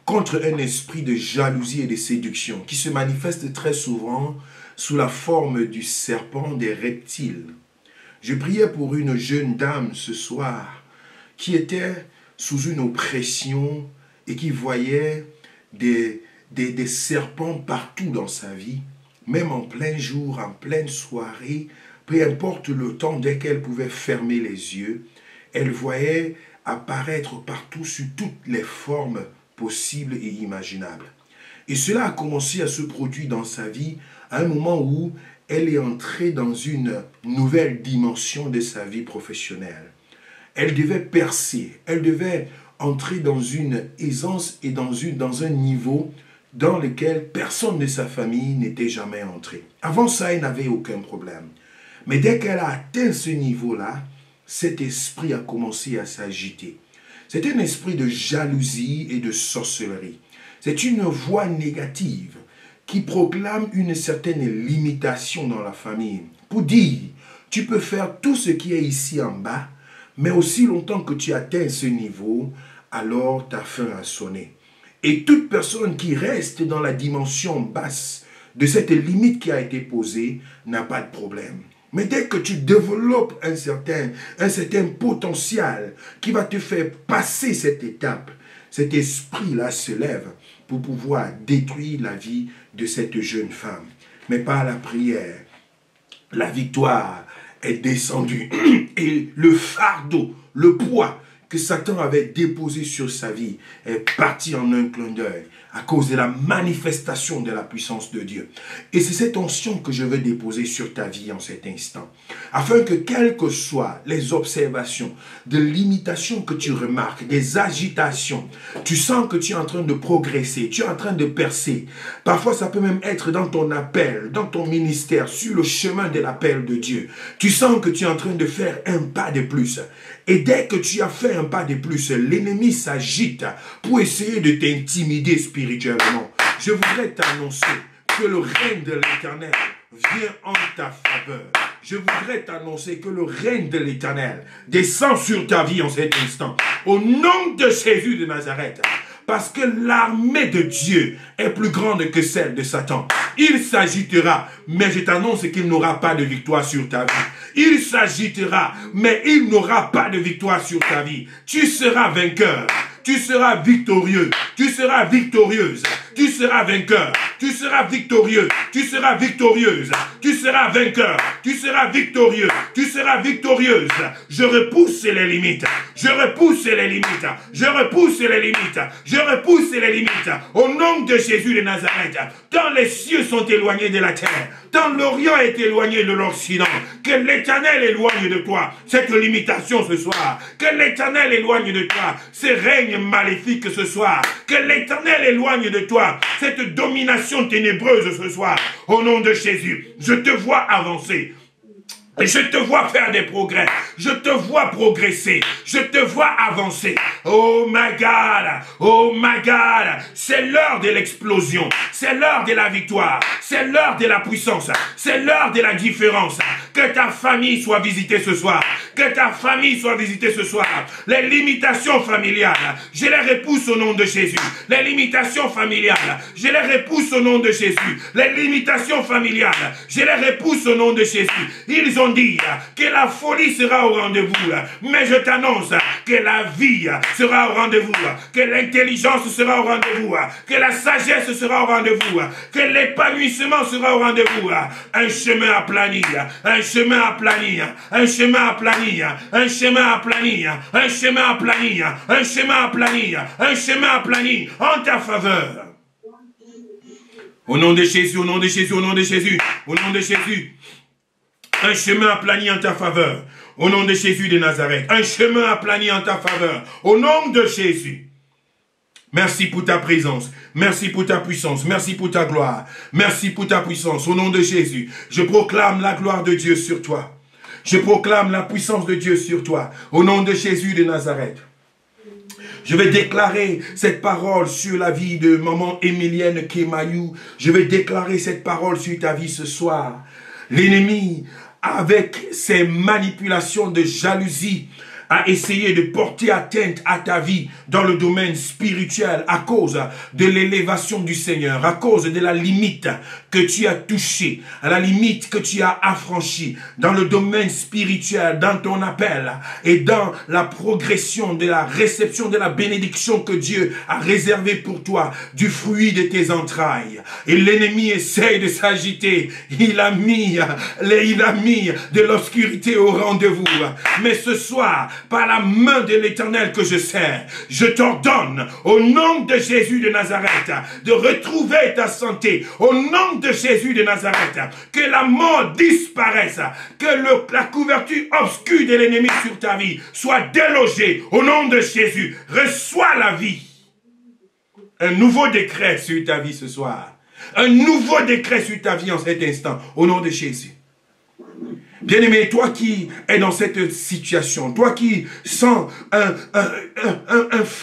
contre un esprit de jalousie et de séduction qui se manifeste très souvent sous la forme du serpent, des reptiles. Je priais pour une jeune dame ce soir qui était sous une oppression et qui voyait des serpents partout dans sa vie, même en plein jour, en pleine soirée, peu importe le temps dès qu'elle pouvait fermer les yeux, elle voyait apparaître partout sous toutes les formes possibles et imaginables. Et cela a commencé à se produire dans sa vie à un moment où elle est entrée dans une nouvelle dimension de sa vie professionnelle. Elle devait percer, elle devait entrer dans une aisance et dans un niveau dans lequel personne de sa famille n'était jamais entré. Avant ça, elle n'avait aucun problème. Mais dès qu'elle a atteint ce niveau-là, cet esprit a commencé à s'agiter. C'est un esprit de jalousie et de sorcellerie. C'est une voix négative qui proclame une certaine limitation dans la famille. Pour dire, tu peux faire tout ce qui est ici en bas, mais aussi longtemps que tu atteins ce niveau, alors ta fin a sonné. Et toute personne qui reste dans la dimension basse de cette limite qui a été posée n'a pas de problème. Mais dès que tu développes un certain potentiel qui va te faire passer cette étape, cet esprit-là se lève pour pouvoir détruire la vie de cette jeune femme. Mais par la prière, la victoire est descendue et le fardeau, le poids que Satan avait déposé sur sa vie est parti en un clin d'œil à cause de la manifestation de la puissance de Dieu. Et c'est cette onction que je veux déposer sur ta vie en cet instant, afin que quelles que soient les observations, de limitations que tu remarques, des agitations, tu sens que tu es en train de progresser, tu es en train de percer. Parfois, ça peut même être dans ton appel, dans ton ministère, sur le chemin de l'appel de Dieu. Tu sens que tu es en train de faire un pas de plus. Et dès que tu as fait un pas de plus, l'ennemi s'agite pour essayer de t'intimider spirituellement. Je voudrais t'annoncer que le règne de l'Éternel vient en ta faveur. Je voudrais t'annoncer que le règne de l'Éternel descend sur ta vie en cet instant. Au nom de Jésus de Nazareth. Parce que l'armée de Dieu est plus grande que celle de Satan. Il s'agitera, mais je t'annonce qu'il n'aura pas de victoire sur ta vie. Il s'agitera, mais il n'aura pas de victoire sur ta vie. Tu seras vainqueur. Tu seras victorieux, tu seras victorieuse, tu seras vainqueur, tu seras victorieux, tu seras victorieuse, tu seras vainqueur, tu seras victorieux, tu seras victorieuse. Je repousse les limites, je repousse les limites, je repousse les limites, je repousse les limites. Au nom de Jésus de Nazareth, tant les cieux sont éloignés de la terre, tant l'Orient est éloigné de l'Occident, que l'Éternel éloigne de toi cette limitation ce soir, que l'Éternel éloigne de toi ces règnes maléfiques ce soir, que l'Éternel éloigne de toi cette domination ténébreuse ce soir. Au nom de Jésus, je te vois avancer. Je te vois faire des progrès. Je te vois progresser. Je te vois avancer. Oh my God. Oh my God. C'est l'heure de l'explosion. C'est l'heure de la victoire. C'est l'heure de la puissance. C'est l'heure de la différence. Que ta famille soit visitée ce soir. Que ta famille soit visitée ce soir. Les limitations familiales, je les repousse au nom de Jésus. Les limitations familiales, je les repousse au nom de Jésus. Les limitations familiales, je les repousse au nom de Jésus. Ils ont dit que la folie sera au rendez-vous, mais je t'annonce que la vie sera au rendez-vous, que l'intelligence sera au rendez-vous, que la sagesse sera au rendez-vous, que l'épanouissement sera au rendez-vous. Un chemin aplani, un chemin aplani, un chemin aplani, un chemin aplani, un chemin aplani, un chemin aplani, un chemin aplani en ta faveur. Au nom de Jésus, au nom de Jésus, au nom de Jésus, au nom de Jésus. Un chemin aplani en ta faveur. Au nom de Jésus de Nazareth. Un chemin aplani en ta faveur. Au nom de Jésus. Merci pour ta présence. Merci pour ta puissance. Merci pour ta gloire. Merci pour ta puissance. Au nom de Jésus. Je proclame la gloire de Dieu sur toi. Je proclame la puissance de Dieu sur toi. Au nom de Jésus de Nazareth. Je vais déclarer cette parole sur la vie de maman Emilienne Kemayou. Je vais déclarer cette parole sur ta vie ce soir. L'ennemi, avec ses manipulations de jalousie, a essayé de porter atteinte à ta vie dans le domaine spirituel à cause de l'élévation du Seigneur, à cause de la limite que tu as touchée, à la limite que tu as affranchie dans le domaine spirituel, dans ton appel et dans la progression de la réception de la bénédiction que Dieu a réservée pour toi, du fruit de tes entrailles. Et l'ennemi essaye de s'agiter. Il a mis de l'obscurité au rendez-vous. Mais ce soir, par la main de l'Éternel que je sers, je t'ordonne, au nom de Jésus de Nazareth, de retrouver ta santé. Au nom de Jésus de Nazareth, que la mort disparaisse, que la couverture obscure de l'ennemi sur ta vie soit délogée. Au nom de Jésus, reçois la vie. Un nouveau décret sur ta vie ce soir. Un nouveau décret sur ta vie en cet instant. Au nom de Jésus. Bien-aimé, toi qui es dans cette situation, toi qui sens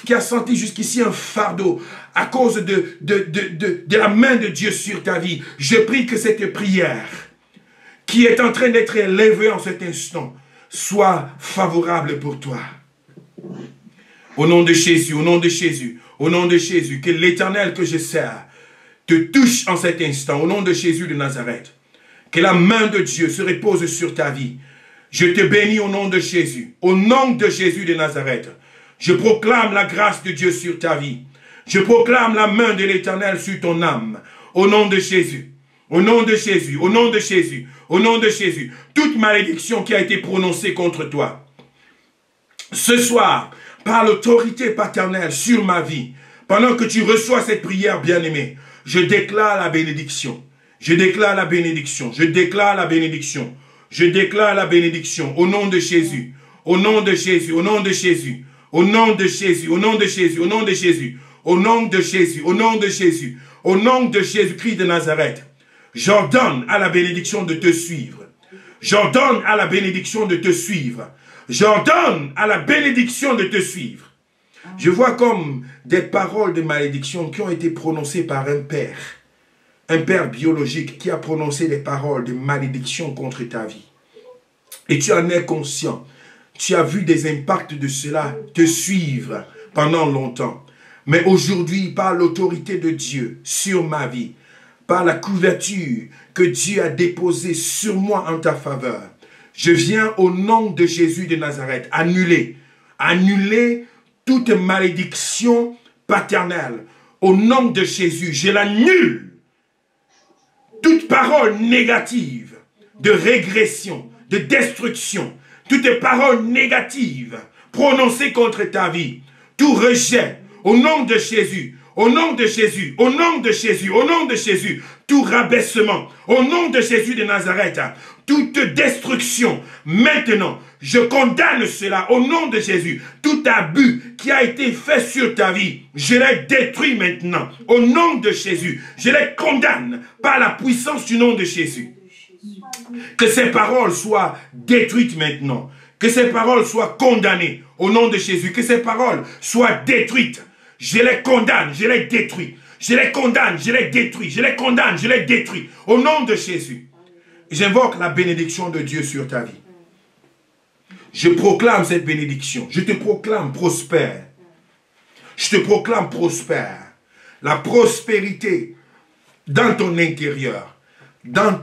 qui a senti jusqu'ici un fardeau à cause de la main de Dieu sur ta vie, je prie que cette prière qui est en train d'être élevée en cet instant soit favorable pour toi. Au nom de Jésus, au nom de Jésus, au nom de Jésus, que l'Éternel que je sers te touche en cet instant, au nom de Jésus de Nazareth. Que la main de Dieu se repose sur ta vie. Je te bénis au nom de Jésus. Au nom de Jésus de Nazareth. Je proclame la grâce de Dieu sur ta vie. Je proclame la main de l'Éternel sur ton âme. Au nom de Jésus. Au nom de Jésus. Au nom de Jésus. Au nom de Jésus. Toute malédiction qui a été prononcée contre toi. Ce soir, par l'autorité paternelle sur ma vie, pendant que tu reçois cette prière bien-aimée, je déclare la bénédiction. Je déclare la bénédiction, je déclare la bénédiction, je déclare la bénédiction au nom de Jésus, au nom de Jésus, au nom de Jésus, au nom de Jésus, au nom de Jésus, au nom de Jésus, au nom de Jésus, au nom de Jésus, au nom de Jésus-Christ de Nazareth. J'ordonne à la bénédiction de te suivre. J'ordonne à la bénédiction de te suivre. J'ordonne à la bénédiction de te suivre. Je vois comme des paroles de malédiction qui ont été prononcées par un père biologique qui a prononcé des paroles de malédiction contre ta vie. Et tu en es conscient. Tu as vu des impacts de cela te suivre pendant longtemps. Mais aujourd'hui, par l'autorité de Dieu sur ma vie, par la couverture que Dieu a déposée sur moi en ta faveur, je viens au nom de Jésus de Nazareth annuler toute malédiction paternelle. Au nom de Jésus, je l'annule. Toute parole négative de régression, de destruction, toute parole négative prononcée contre ta vie, tout rejet, au nom de Jésus, au nom de Jésus, au nom de Jésus, au nom de Jésus, tout rabaissement, au nom de Jésus de Nazareth, toute destruction, maintenant, je condamne cela au nom de Jésus. Tout abus qui a été fait sur ta vie, je les détruis maintenant. Au nom de Jésus, je les condamne par la puissance du nom de Jésus. Que ces paroles soient détruites maintenant. Que ces paroles soient condamnées au nom de Jésus. Que ces paroles soient détruites. Je les condamne, je les détruis. Je les condamne, je les détruis. Je les condamne, je les détruis. Au nom de Jésus. J'invoque la bénédiction de Dieu sur ta vie. Je proclame cette bénédiction. Je te proclame prospère. Je te proclame prospère. La prospérité dans ton intérieur, dans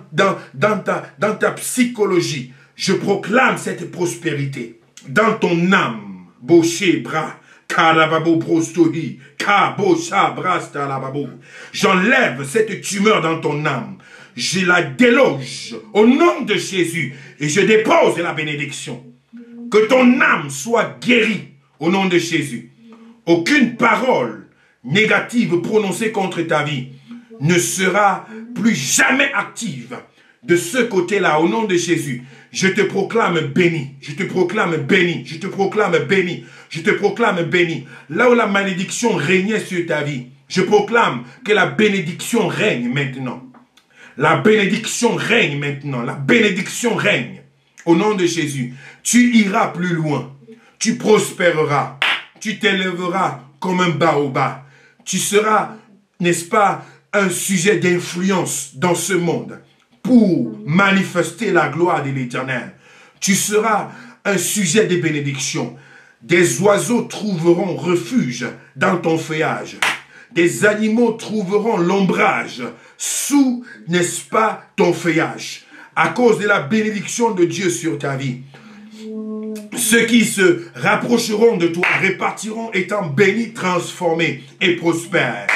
ta psychologie. Je proclame cette prospérité dans ton âme. Boché, bras, karababo, prostohi, kabosha, brasta, lababo. J'enlève cette tumeur dans ton âme. Je la déloge au nom de Jésus et je dépose la bénédiction. Que ton âme soit guérie au nom de Jésus. Aucune parole négative prononcée contre ta vie ne sera plus jamais active de ce côté-là au nom de Jésus. Je te proclame béni, je te proclame béni, je te proclame béni, je te proclame béni. Là où la malédiction régnait sur ta vie, je proclame que la bénédiction règne maintenant. La bénédiction règne maintenant, la bénédiction règne. Au nom de Jésus, tu iras plus loin, tu prospéreras, tu t'élèveras comme un baobab. Tu seras, n'est-ce pas, un sujet d'influence dans ce monde pour manifester la gloire de l'Éternel. Tu seras un sujet de bénédiction. Des oiseaux trouveront refuge dans ton feuillage. Des animaux trouveront l'ombrage sous, n'est-ce pas, ton feuillage. À cause de la bénédiction de Dieu sur ta vie. Ceux qui se rapprocheront de toi repartiront étant bénis, transformés et prospères.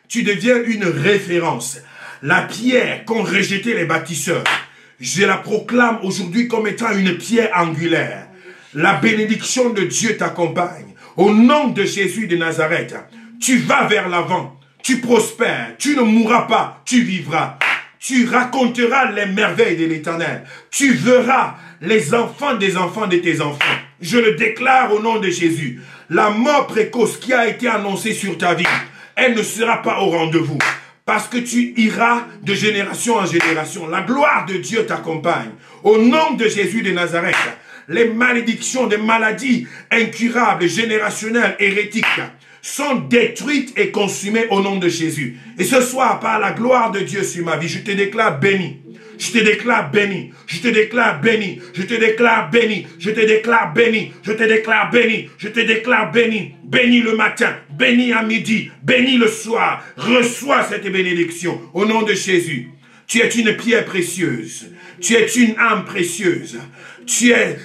Tu deviens une référence. La pierre qu'ont rejetée les bâtisseurs, je la proclame aujourd'hui comme étant une pierre angulaire. La bénédiction de Dieu t'accompagne. Au nom de Jésus de Nazareth, tu vas vers l'avant, tu prospères, tu ne mourras pas, tu vivras. Tu raconteras les merveilles de l'Éternel. Tu verras les enfants des enfants de tes enfants. Je le déclare au nom de Jésus. La mort précoce qui a été annoncée sur ta vie, elle ne sera pas au rendez-vous. Parce que tu iras de génération en génération. La gloire de Dieu t'accompagne. Au nom de Jésus de Nazareth, les malédictions des maladies incurables, générationnelles, hérétiques, sont détruites et consumées au nom de Jésus. Et ce soir, par la gloire de Dieu sur ma vie, je te déclare béni. Je te déclare béni. Je te déclare béni. Je te déclare béni. Je te déclare béni. Je te déclare béni. Je te déclare béni. Béni le matin. Béni à midi. Béni le soir. Reçois cette bénédiction au nom de Jésus. Tu es une pierre précieuse. Tu es une âme précieuse. Tu es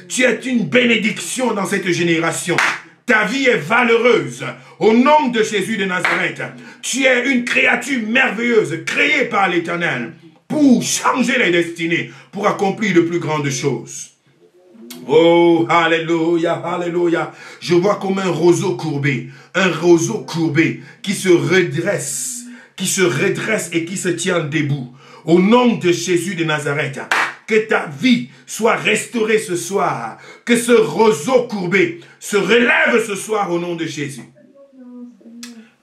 une bénédiction dans cette génération. Ta vie est valeureuse. Au nom de Jésus de Nazareth, tu es une créature merveilleuse, créée par l'Éternel, pour changer les destinées, pour accomplir de plus grandes choses. Oh, alléluia, alléluia. Je vois comme un roseau courbé qui se redresse et qui se tient debout. Au nom de Jésus de Nazareth, que ta vie soit restaurée ce soir. Que ce roseau courbé se relève ce soir au nom de Jésus.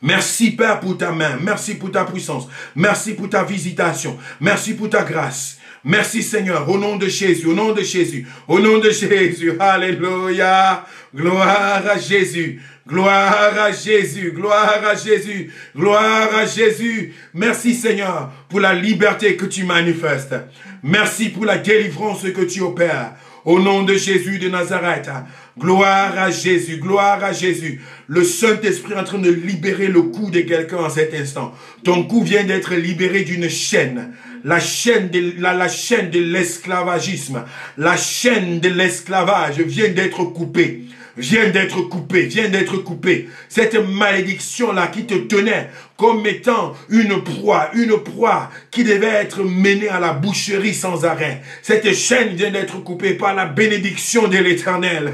Merci Père pour ta main. Merci pour ta puissance. Merci pour ta visitation. Merci pour ta grâce. Merci Seigneur, au nom de Jésus, au nom de Jésus, au nom de Jésus. Alléluia. Gloire à Jésus. Gloire à Jésus, gloire à Jésus, gloire à Jésus. Merci Seigneur pour la liberté que tu manifestes. Merci pour la délivrance que tu opères. Au nom de Jésus de Nazareth, gloire à Jésus, gloire à Jésus. Le Saint-Esprit est en train de libérer le cou de quelqu'un en cet instant. Ton cou vient d'être libéré d'une chaîne. La chaîne de l'esclavagisme, la chaîne de l'esclavage vient d'être coupée. Viens d'être coupé. Cette malédiction-là qui te tenait comme étant une proie qui devait être menée à la boucherie sans arrêt. Cette chaîne vient d'être coupée par la bénédiction de l'Éternel.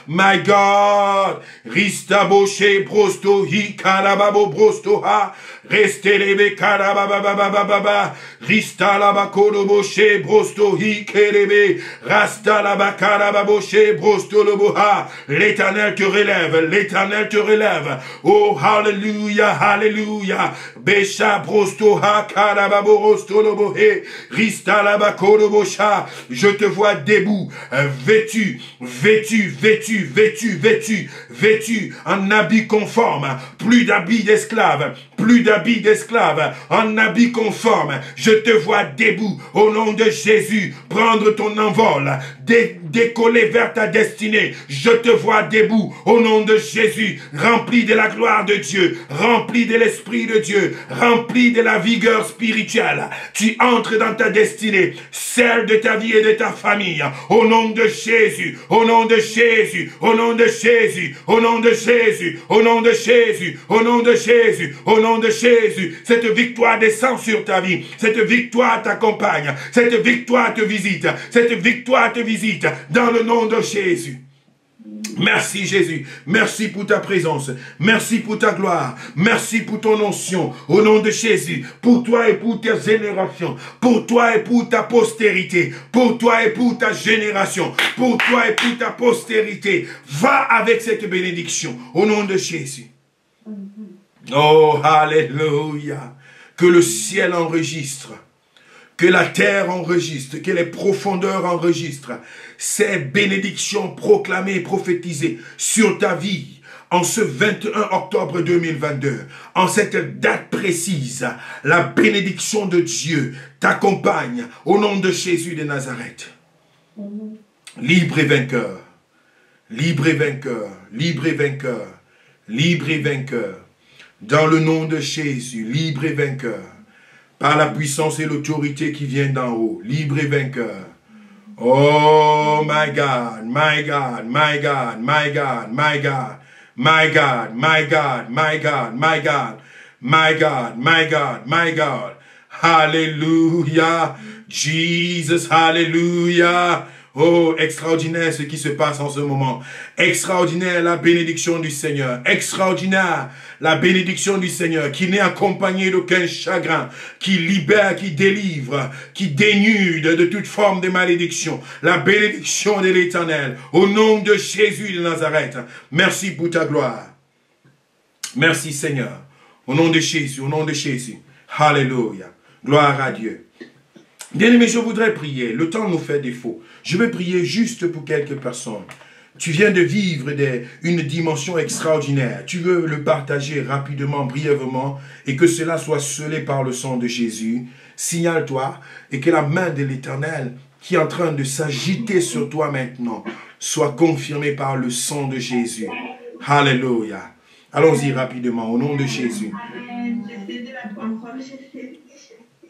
My God. Ristaboshe brosto hi karababo brosto ha. Restelebe karabababababa. Ristalaba koroboshe brosto hi kerebe. Rastalaba karababoshe brosto loboha. L'Éternel te relève, l'Éternel te relève. Oh, hallelujah, hallelujah. Besha brosto ha karababo rosto lobohe. Ristalaba korobosha. Je te vois debout, vêtu en habit conforme, plus d'habits d'esclaves, en habit conforme. Je te vois debout, au nom de Jésus, prendre ton envol, décoller vers ta destinée. Je te vois debout, au nom de Jésus, rempli de la gloire de Dieu, rempli de l'Esprit de Dieu, rempli de la vigueur spirituelle. Tu entres dans ta destinée, celle de ta vie et de ta famille, au nom de Jésus, au nom de Jésus, au nom de Jésus, au nom de Jésus, au nom de Jésus, au nom de Jésus, au nom de Jésus. Cette victoire descend sur ta vie, cette victoire t'accompagne, cette victoire te visite, dans le nom de Jésus. Merci Jésus, merci pour ta présence, merci pour ta gloire, merci pour ton onction, au nom de Jésus, pour toi et pour tes générations, pour toi et pour ta postérité, pour toi et pour ta génération, pour toi et pour ta postérité. Va avec cette bénédiction, au nom de Jésus. Oh, alléluia, que le ciel enregistre, que la terre enregistre, que les profondeurs enregistrent ces bénédictions proclamées et prophétisées sur ta vie, en ce 21 octobre 2022, en cette date précise, la bénédiction de Dieu t'accompagne au nom de Jésus de Nazareth. Libre et vainqueur, libre et vainqueur, libre et vainqueur, libre et vainqueur. Dans le nom de Jésus, libre et vainqueur. Par la puissance et l'autorité qui viennent d'en haut, libre et vainqueur. Oh my God, my God, my God, my God, my God, my God, my God, my God, my God, my God, my God, my God. Hallelujah, Jesus, hallelujah. Oh, extraordinaire ce qui se passe en ce moment. Extraordinaire la bénédiction du Seigneur. Extraordinaire la bénédiction du Seigneur qui n'est accompagnée d'aucun chagrin, qui libère, qui délivre, qui dénude de toute forme de malédiction. La bénédiction de l'Éternel. Au nom de Jésus de Nazareth. Merci pour ta gloire. Merci Seigneur. Au nom de Jésus, au nom de Jésus. Alléluia. Gloire à Dieu. Bien-aimés, je voudrais prier. Le temps nous fait défaut. Je vais prier juste pour quelques personnes. Tu viens de vivre une dimension extraordinaire. Tu veux le partager rapidement, brièvement, et que cela soit scellé par le sang de Jésus. Signale-toi et que la main de l'Éternel qui est en train de s'agiter sur toi maintenant soit confirmée par le sang de Jésus. Alléluia. Allons-y rapidement, au nom de Jésus.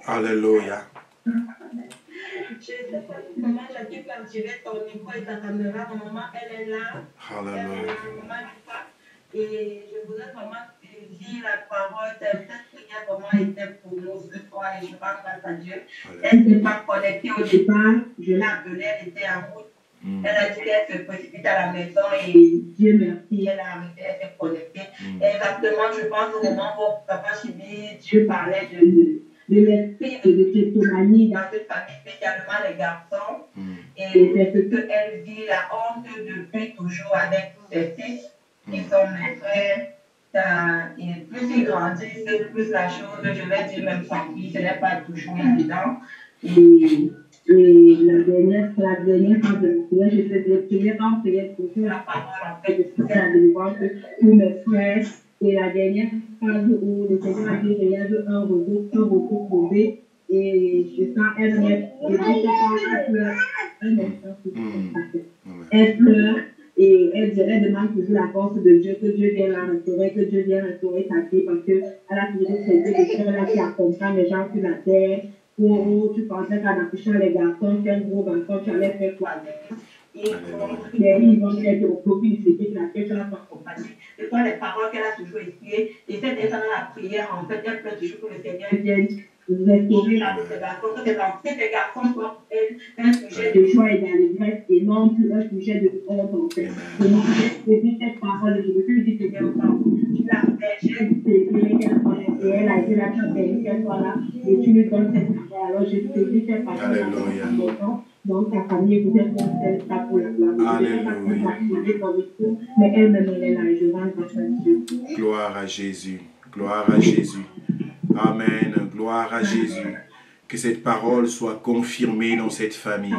Alléluia. Je sais pas si maman Jackie peut activer ton micro et ta caméra. Maman, elle est là. Hallelujah. Et je voudrais vraiment dire la parole. Cette prière vraiment était pour nous ce soir et je rends grâce à Dieu. Elle n'était pas connectée au départ. Je l'ai appelée, elle était en route. Elle a dit qu'elle se précipite à la maison et Dieu merci, elle est arrivée, elle s'est connectée. Exactement, je pense au moment où Papa Chibi, Dieu parlait de l'esprit de kleptomanie dans cette famille, spécialement les garçons. Et c'est ce qu'elle vit, la honte depuis toujours avec tous ses fils qui sont mes frères. Et plus ils grandissent, plus la chose, je vais dire même sans qui, ce n'est pas toujours évident. Et la dernière fois de prière, je faisais prière en prière pour que la parole en fait de ce la délivrance de tous mes frères. Et la dernière phase où le Seigneur a dit réel un retour prouvé. Et je sens elle pleure. Elle pleure et elle demande toujours la force de Dieu, que Dieu vienne la restaurer, que Dieu vienne restaurer sa vie, parce qu'elle a toujours traité des choses là qui accompagnent les gens sur la terre. Où tu pensais qu'en accouchant les garçons, tu es un gros enfant, tu allais faire quoi? Et ils vont être au profit du fait que la question soit accompagnée. Ce sont les paroles qu'elle a toujours expliquées. Et cette dans la prière, en fait, elle pleure toujours que le Seigneur vienne restaurer la vie de ses garçons. Que ces garçons soient pour elle un sujet de joie et d'allégresse et non plus un sujet de honte, en fait. Donc, j'ai dit cette parole, je me suis dit, Seigneur, tu l'as fait, j'ai désiré qu'elle soit là. Et elle a été là, tu as permis qu'elle soit là. Et tu lui donnes cette parole. Alors, j'ai saisi cette parole. Alléluia. Donc, ta famille, vous êtes pour ça pour la gloire. Mais elle-même, elle est là. Je rends grâce à Dieu. Gloire à Jésus. Gloire à Jésus. Amen. Gloire à Jésus. Que cette parole soit confirmée dans cette famille.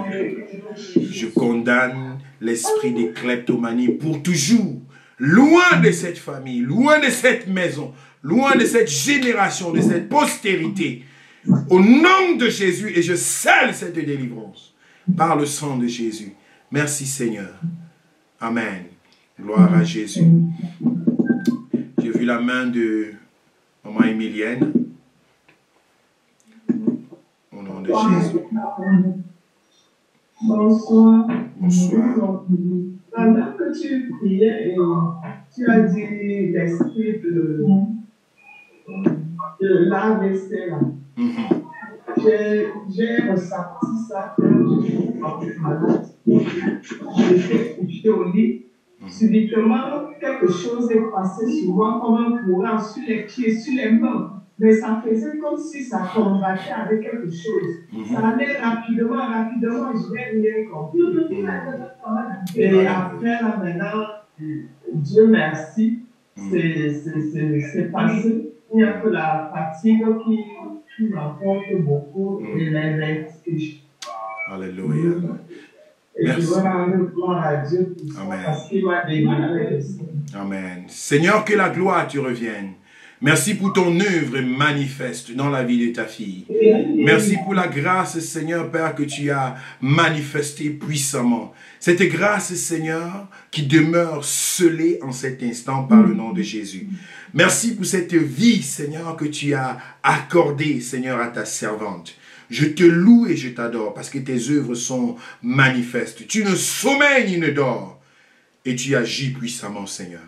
Je condamne l'esprit de kleptomanie pour toujours. Loin de cette famille, loin de cette maison, loin de cette génération, de cette postérité. Au nom de Jésus, et je scelle cette délivrance par le sang de Jésus. Merci Seigneur. Amen. Gloire à Jésus. J'ai vu la main de maman Emilienne. Au nom de Jésus. Bonsoir. Bonsoir. Pendant que tu priais, tu as dit l'esprit de l'AVC là. J'ai ressenti ça quand j'étais malade. J'étais couché au lit. Subitement, quelque chose est passé sur moi comme un courant sur les pieds, sur les mains. Mais ça faisait comme si ça combattait avec quelque chose. Ça allait rapidement, je n'ai rien compris. Et après, là, maintenant, Dieu merci, c'est passé. Il n'y a que la fatigue qui m'apporte beaucoup et les vertiges. Alléluia. Et je veux rendre gloire à Dieu pour ça, parce qu'il m'a délivré de ça. Amen. Seigneur, que la gloire te revienne. Merci pour ton œuvre manifeste dans la vie de ta fille. Merci pour la grâce, Seigneur, Père, que tu as manifestée puissamment. Cette grâce, Seigneur, qui demeure scellée en cet instant par le nom de Jésus. Merci pour cette vie, Seigneur, que tu as accordée, Seigneur, à ta servante. Je te loue et je t'adore parce que tes œuvres sont manifestes. Tu ne sommeilles ni ne dors et tu agis puissamment, Seigneur.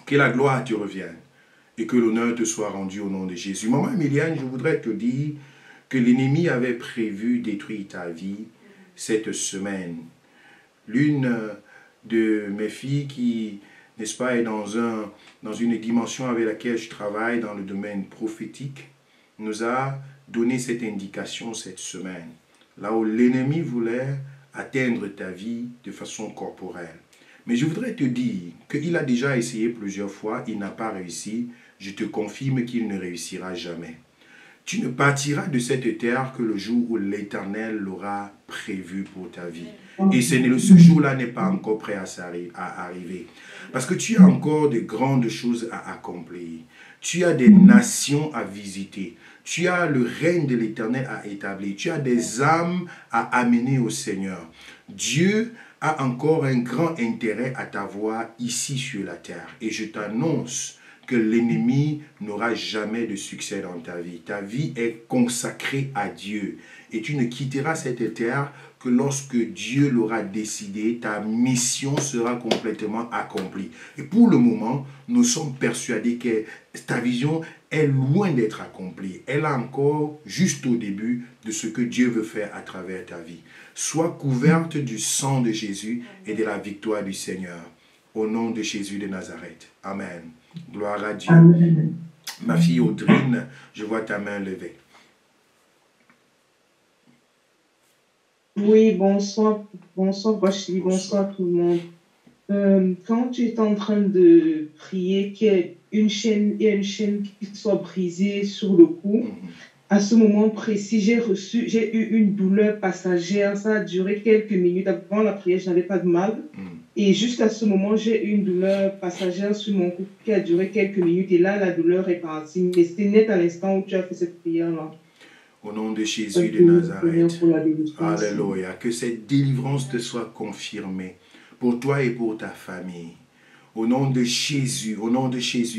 Que la gloire te revienne et que l'honneur te soit rendu au nom de Jésus. Maman Emilienne, je voudrais te dire que l'ennemi avait prévu détruire ta vie cette semaine. L'une de mes filles qui, n'est-ce pas, est dans une dimension avec laquelle je travaille dans le domaine prophétique, nous a donné cette indication cette semaine. Là où l'ennemi voulait atteindre ta vie de façon corporelle. Mais je voudrais te dire qu'il a déjà essayé plusieurs fois, il n'a pas réussi. Je te confirme qu'il ne réussira jamais. Tu ne partiras de cette terre que le jour où l'Éternel l'aura prévu pour ta vie. Et ce jour-là n'est pas encore prêt à arriver. Parce que tu as encore de grandes choses à accomplir. Tu as des nations à visiter. Tu as le règne de l'Éternel à établir. Tu as des âmes à amener au Seigneur. Dieu a encore un grand intérêt à t'avoir ici sur la terre. Et je t'annonce que l'ennemi n'aura jamais de succès dans ta vie. Ta vie est consacrée à Dieu. Et tu ne quitteras cette terre que lorsque Dieu l'aura décidé, ta mission sera complètement accomplie. Et pour le moment, nous sommes persuadés que ta vision est loin d'être accomplie. Elle est encore juste au début de ce que Dieu veut faire à travers ta vie. Sois couverte du sang de Jésus et de la victoire du Seigneur. Au nom de Jésus de Nazareth. Amen. Gloire à Dieu. Amen. Ma fille Audrine, je vois ta main levée. Oui, bonsoir Bachili, bonsoir tout le monde. Quand tu es en train de prier qu'il y ait une chaîne qui soit brisée sur le cou, à ce moment précis, j'ai eu une douleur passagère. Ça a duré quelques minutes. Avant la prière, je n'avais pas de mal. Et juste à ce moment, j'ai eu une douleur passagère sur mon cou qui a duré quelques minutes. Et là, la douleur est partie. Mais c'était net à l'instant où tu as fait cette prière-là. Au nom de Jésus de Nazareth. Alléluia. Que cette délivrance te soit confirmée pour toi et pour ta famille. Au nom de Jésus,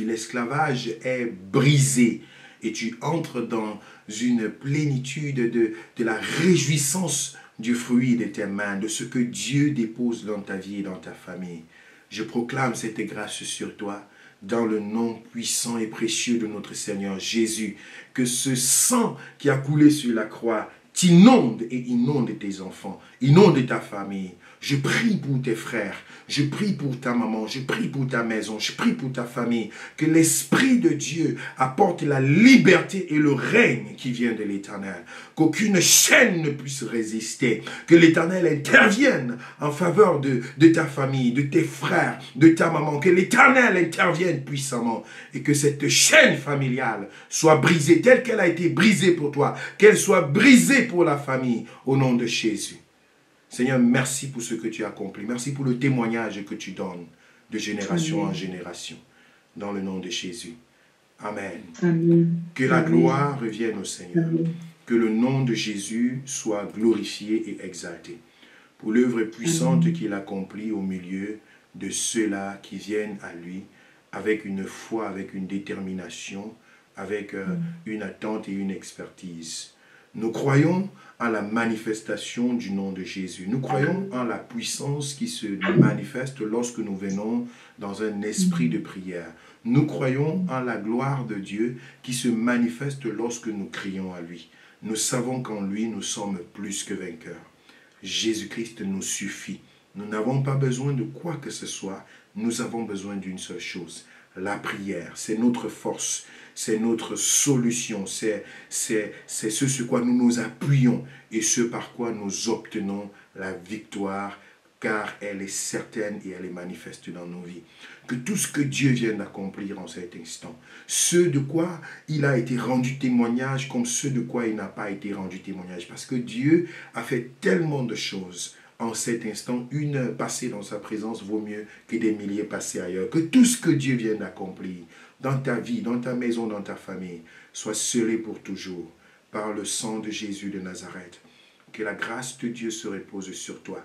l'esclavage est brisé. Et tu entres dans une plénitude de la réjouissance du fruit de tes mains, de ce que Dieu dépose dans ta vie et dans ta famille. Je proclame cette grâce sur toi dans le nom puissant et précieux de notre Seigneur Jésus. Que ce sang qui a coulé sur la croix t'inonde et inonde tes enfants, inonde ta famille. Je prie pour tes frères, je prie pour ta maman, je prie pour ta maison, je prie pour ta famille. Que l'Esprit de Dieu apporte la liberté et le règne qui vient de l'Éternel. Qu'aucune chaîne ne puisse résister. Que l'Éternel intervienne en faveur de ta famille, de tes frères, de ta maman. Que l'Éternel intervienne puissamment. Et que cette chaîne familiale soit brisée telle qu'elle a été brisée pour toi. Qu'elle soit brisée pour la famille au nom de Jésus. Seigneur, merci pour ce que tu as accompli. Merci pour le témoignage que tu donnes de génération en génération. Dans le nom de Jésus. Amen. Amen. Que la gloire revienne au Seigneur. Amen. Que le nom de Jésus soit glorifié et exalté. Pour l'œuvre puissante qu'il accomplit au milieu de ceux-là qui viennent à lui avec une foi, avec une détermination, avec une attente et une expertise. Nous croyons en la manifestation du nom de Jésus. Nous croyons en la puissance qui se manifeste lorsque nous venons dans un esprit de prière. Nous croyons en la gloire de Dieu qui se manifeste lorsque nous crions à lui. Nous savons qu'en lui, nous sommes plus que vainqueurs. Jésus-Christ nous suffit. Nous n'avons pas besoin de quoi que ce soit. Nous avons besoin d'une seule chose. La prière, c'est notre force. C'est notre solution, c'est ce sur quoi nous nous appuyons et ce par quoi nous obtenons la victoire, car elle est certaine et elle est manifeste dans nos vies. Que tout ce que Dieu vient d'accomplir en cet instant, ce de quoi il a été rendu témoignage comme ce de quoi il n'a pas été rendu témoignage, parce que Dieu a fait tellement de choses en cet instant, une heure passée dans sa présence vaut mieux que des milliers passés ailleurs. Que tout ce que Dieu vient d'accomplir dans ta vie, dans ta maison, dans ta famille, soit scellé pour toujours par le sang de Jésus de Nazareth. Que la grâce de Dieu se repose sur toi.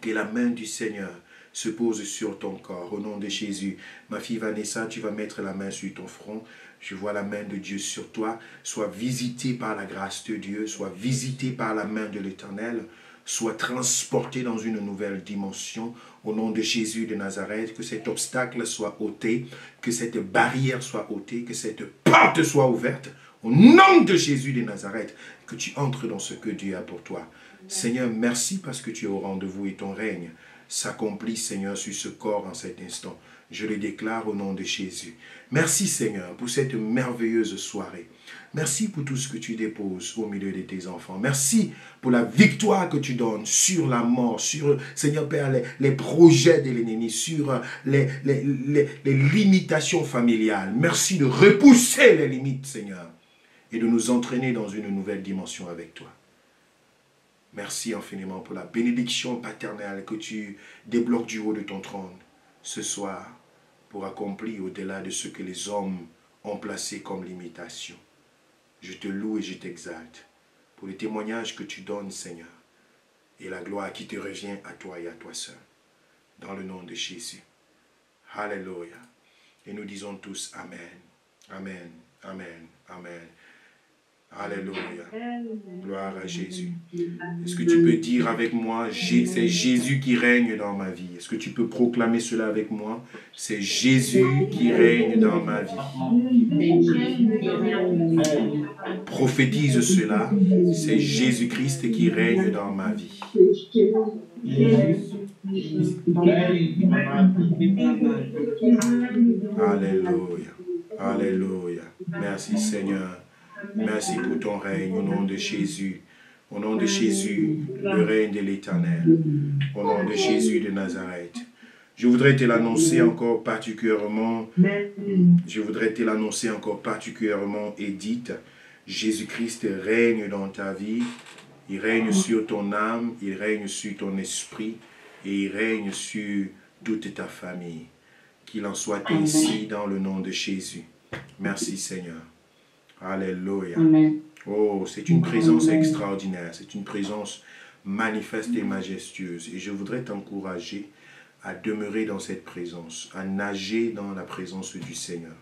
Que la main du Seigneur se pose sur ton corps. Au nom de Jésus, ma fille Vanessa, tu vas mettre la main sur ton front. Je vois la main de Dieu sur toi. Sois visité par la grâce de Dieu. Sois visité par la main de l'Éternel. Sois transporté dans une nouvelle dimension. Au nom de Jésus de Nazareth, que cet obstacle soit ôté, que cette barrière soit ôtée, que cette porte soit ouverte. Au nom de Jésus de Nazareth, que tu entres dans ce que Dieu a pour toi. Seigneur, merci parce que tu es au rendez-vous et ton règne s'accomplit, Seigneur, sur ce corps en cet instant. Je le déclare au nom de Jésus. Merci, Seigneur, pour cette merveilleuse soirée. Merci pour tout ce que tu déposes au milieu de tes enfants. Merci pour la victoire que tu donnes sur la mort, sur, Seigneur Père, les projets de l'ennemi, sur les limitations familiales. Merci de repousser les limites, Seigneur, et de nous entraîner dans une nouvelle dimension avec toi. Merci infiniment pour la bénédiction paternelle que tu débloques du haut de ton trône ce soir pour accomplir au-delà de ce que les hommes ont placé comme limitation. Je te loue et je t'exalte pour le témoignage que tu donnes, Seigneur, et la gloire qui te revient à toi et à toi seul. Dans le nom de Jésus. Alléluia. Et nous disons tous Amen. Amen. Amen. Amen. Alléluia. Gloire à Jésus. Est-ce que tu peux dire avec moi, c'est Jésus qui règne dans ma vie? Est-ce que tu peux proclamer cela avec moi? C'est Jésus qui règne dans ma vie. Prophétise cela. C'est Jésus-Christ qui règne dans ma vie. Alléluia. Alléluia. Merci Seigneur. Merci pour ton règne au nom de Jésus. Au nom de Jésus, le règne de l'Éternel. Au nom de Jésus de Nazareth. Je voudrais te l'annoncer encore particulièrement. Edith. Jésus-Christ règne dans ta vie. Il règne sur ton âme. Il règne sur ton esprit. Et il règne sur toute ta famille. Qu'il en soit ainsi dans le nom de Jésus. Merci Seigneur. Alléluia. Amen. Oh, c'est une présence extraordinaire. C'est une présence manifeste et majestueuse. Et je voudrais t'encourager à demeurer dans cette présence, à nager dans la présence du Seigneur,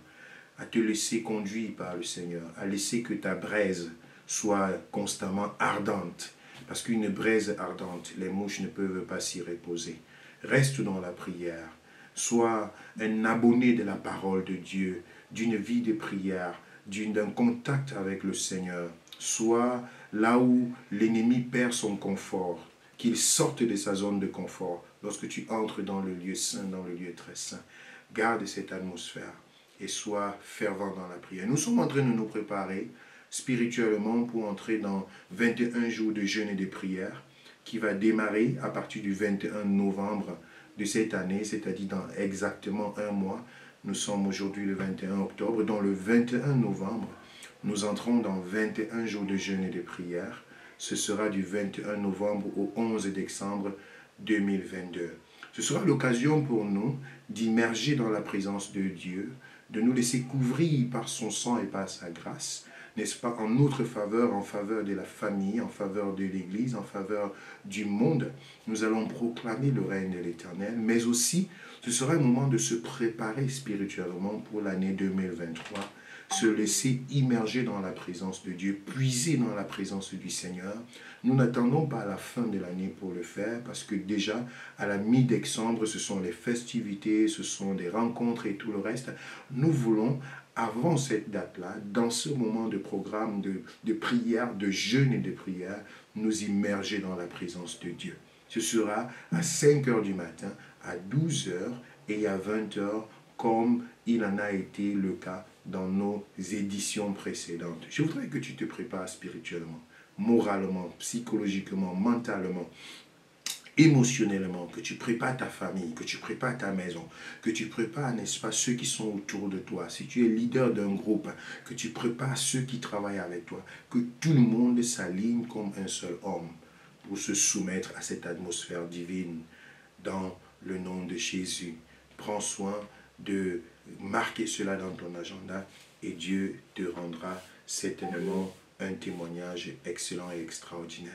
à te laisser conduire par le Seigneur, à laisser que ta braise soit constamment ardente. Parce qu'une braise ardente, les mouches ne peuvent pas s'y reposer. Reste dans la prière. Sois un abonné de la parole de Dieu, d'une vie de prière, d'un contact avec le Seigneur. Sois là où l'ennemi perd son confort, qu'il sorte de sa zone de confort lorsque tu entres dans le lieu saint, dans le lieu très saint. Garde cette atmosphère et sois fervent dans la prière. Nous sommes en train de nous préparer spirituellement pour entrer dans 21 jours de jeûne et de prière qui va démarrer à partir du 21 novembre de cette année, c'est-à-dire dans exactement un mois. Nous sommes aujourd'hui le 21 octobre. Dans le 21 novembre, nous entrons dans 21 jours de jeûne et de prière. Ce sera du 21 novembre au 11 décembre 2022. Ce sera l'occasion pour nous d'immerger dans la présence de Dieu, de nous laisser couvrir par son sang et par sa grâce, n'est-ce pas, en notre faveur, en faveur de la famille, en faveur de l'Église, en faveur du monde. Nous allons proclamer le règne de l'Éternel, mais aussi ce sera un moment de se préparer spirituellement pour l'année 2023, se laisser immerger dans la présence de Dieu, puiser dans la présence du Seigneur. Nous n'attendons pas la fin de l'année pour le faire, parce que déjà, à la mi-décembre, ce sont les festivités, ce sont des rencontres et tout le reste. Nous voulons, avant cette date-là, dans ce moment de programme de prière, de jeûne et de prière, nous immerger dans la présence de Dieu. Ce sera à 5 h du matin, à 12 h et à 20 h, comme il en a été le cas dans nos éditions précédentes. Je voudrais que tu te prépares spirituellement, moralement, psychologiquement, mentalement, émotionnellement, que tu prépares ta famille, que tu prépares ta maison, que tu prépares, n'est-ce pas, ceux qui sont autour de toi. Si tu es leader d'un groupe, que tu prépares ceux qui travaillent avec toi, que tout le monde s'aligne comme un seul homme pour se soumettre à cette atmosphère divine dans le nom de Jésus. Prends soin de marquer cela dans ton agenda et Dieu te rendra certainement un témoignage excellent et extraordinaire.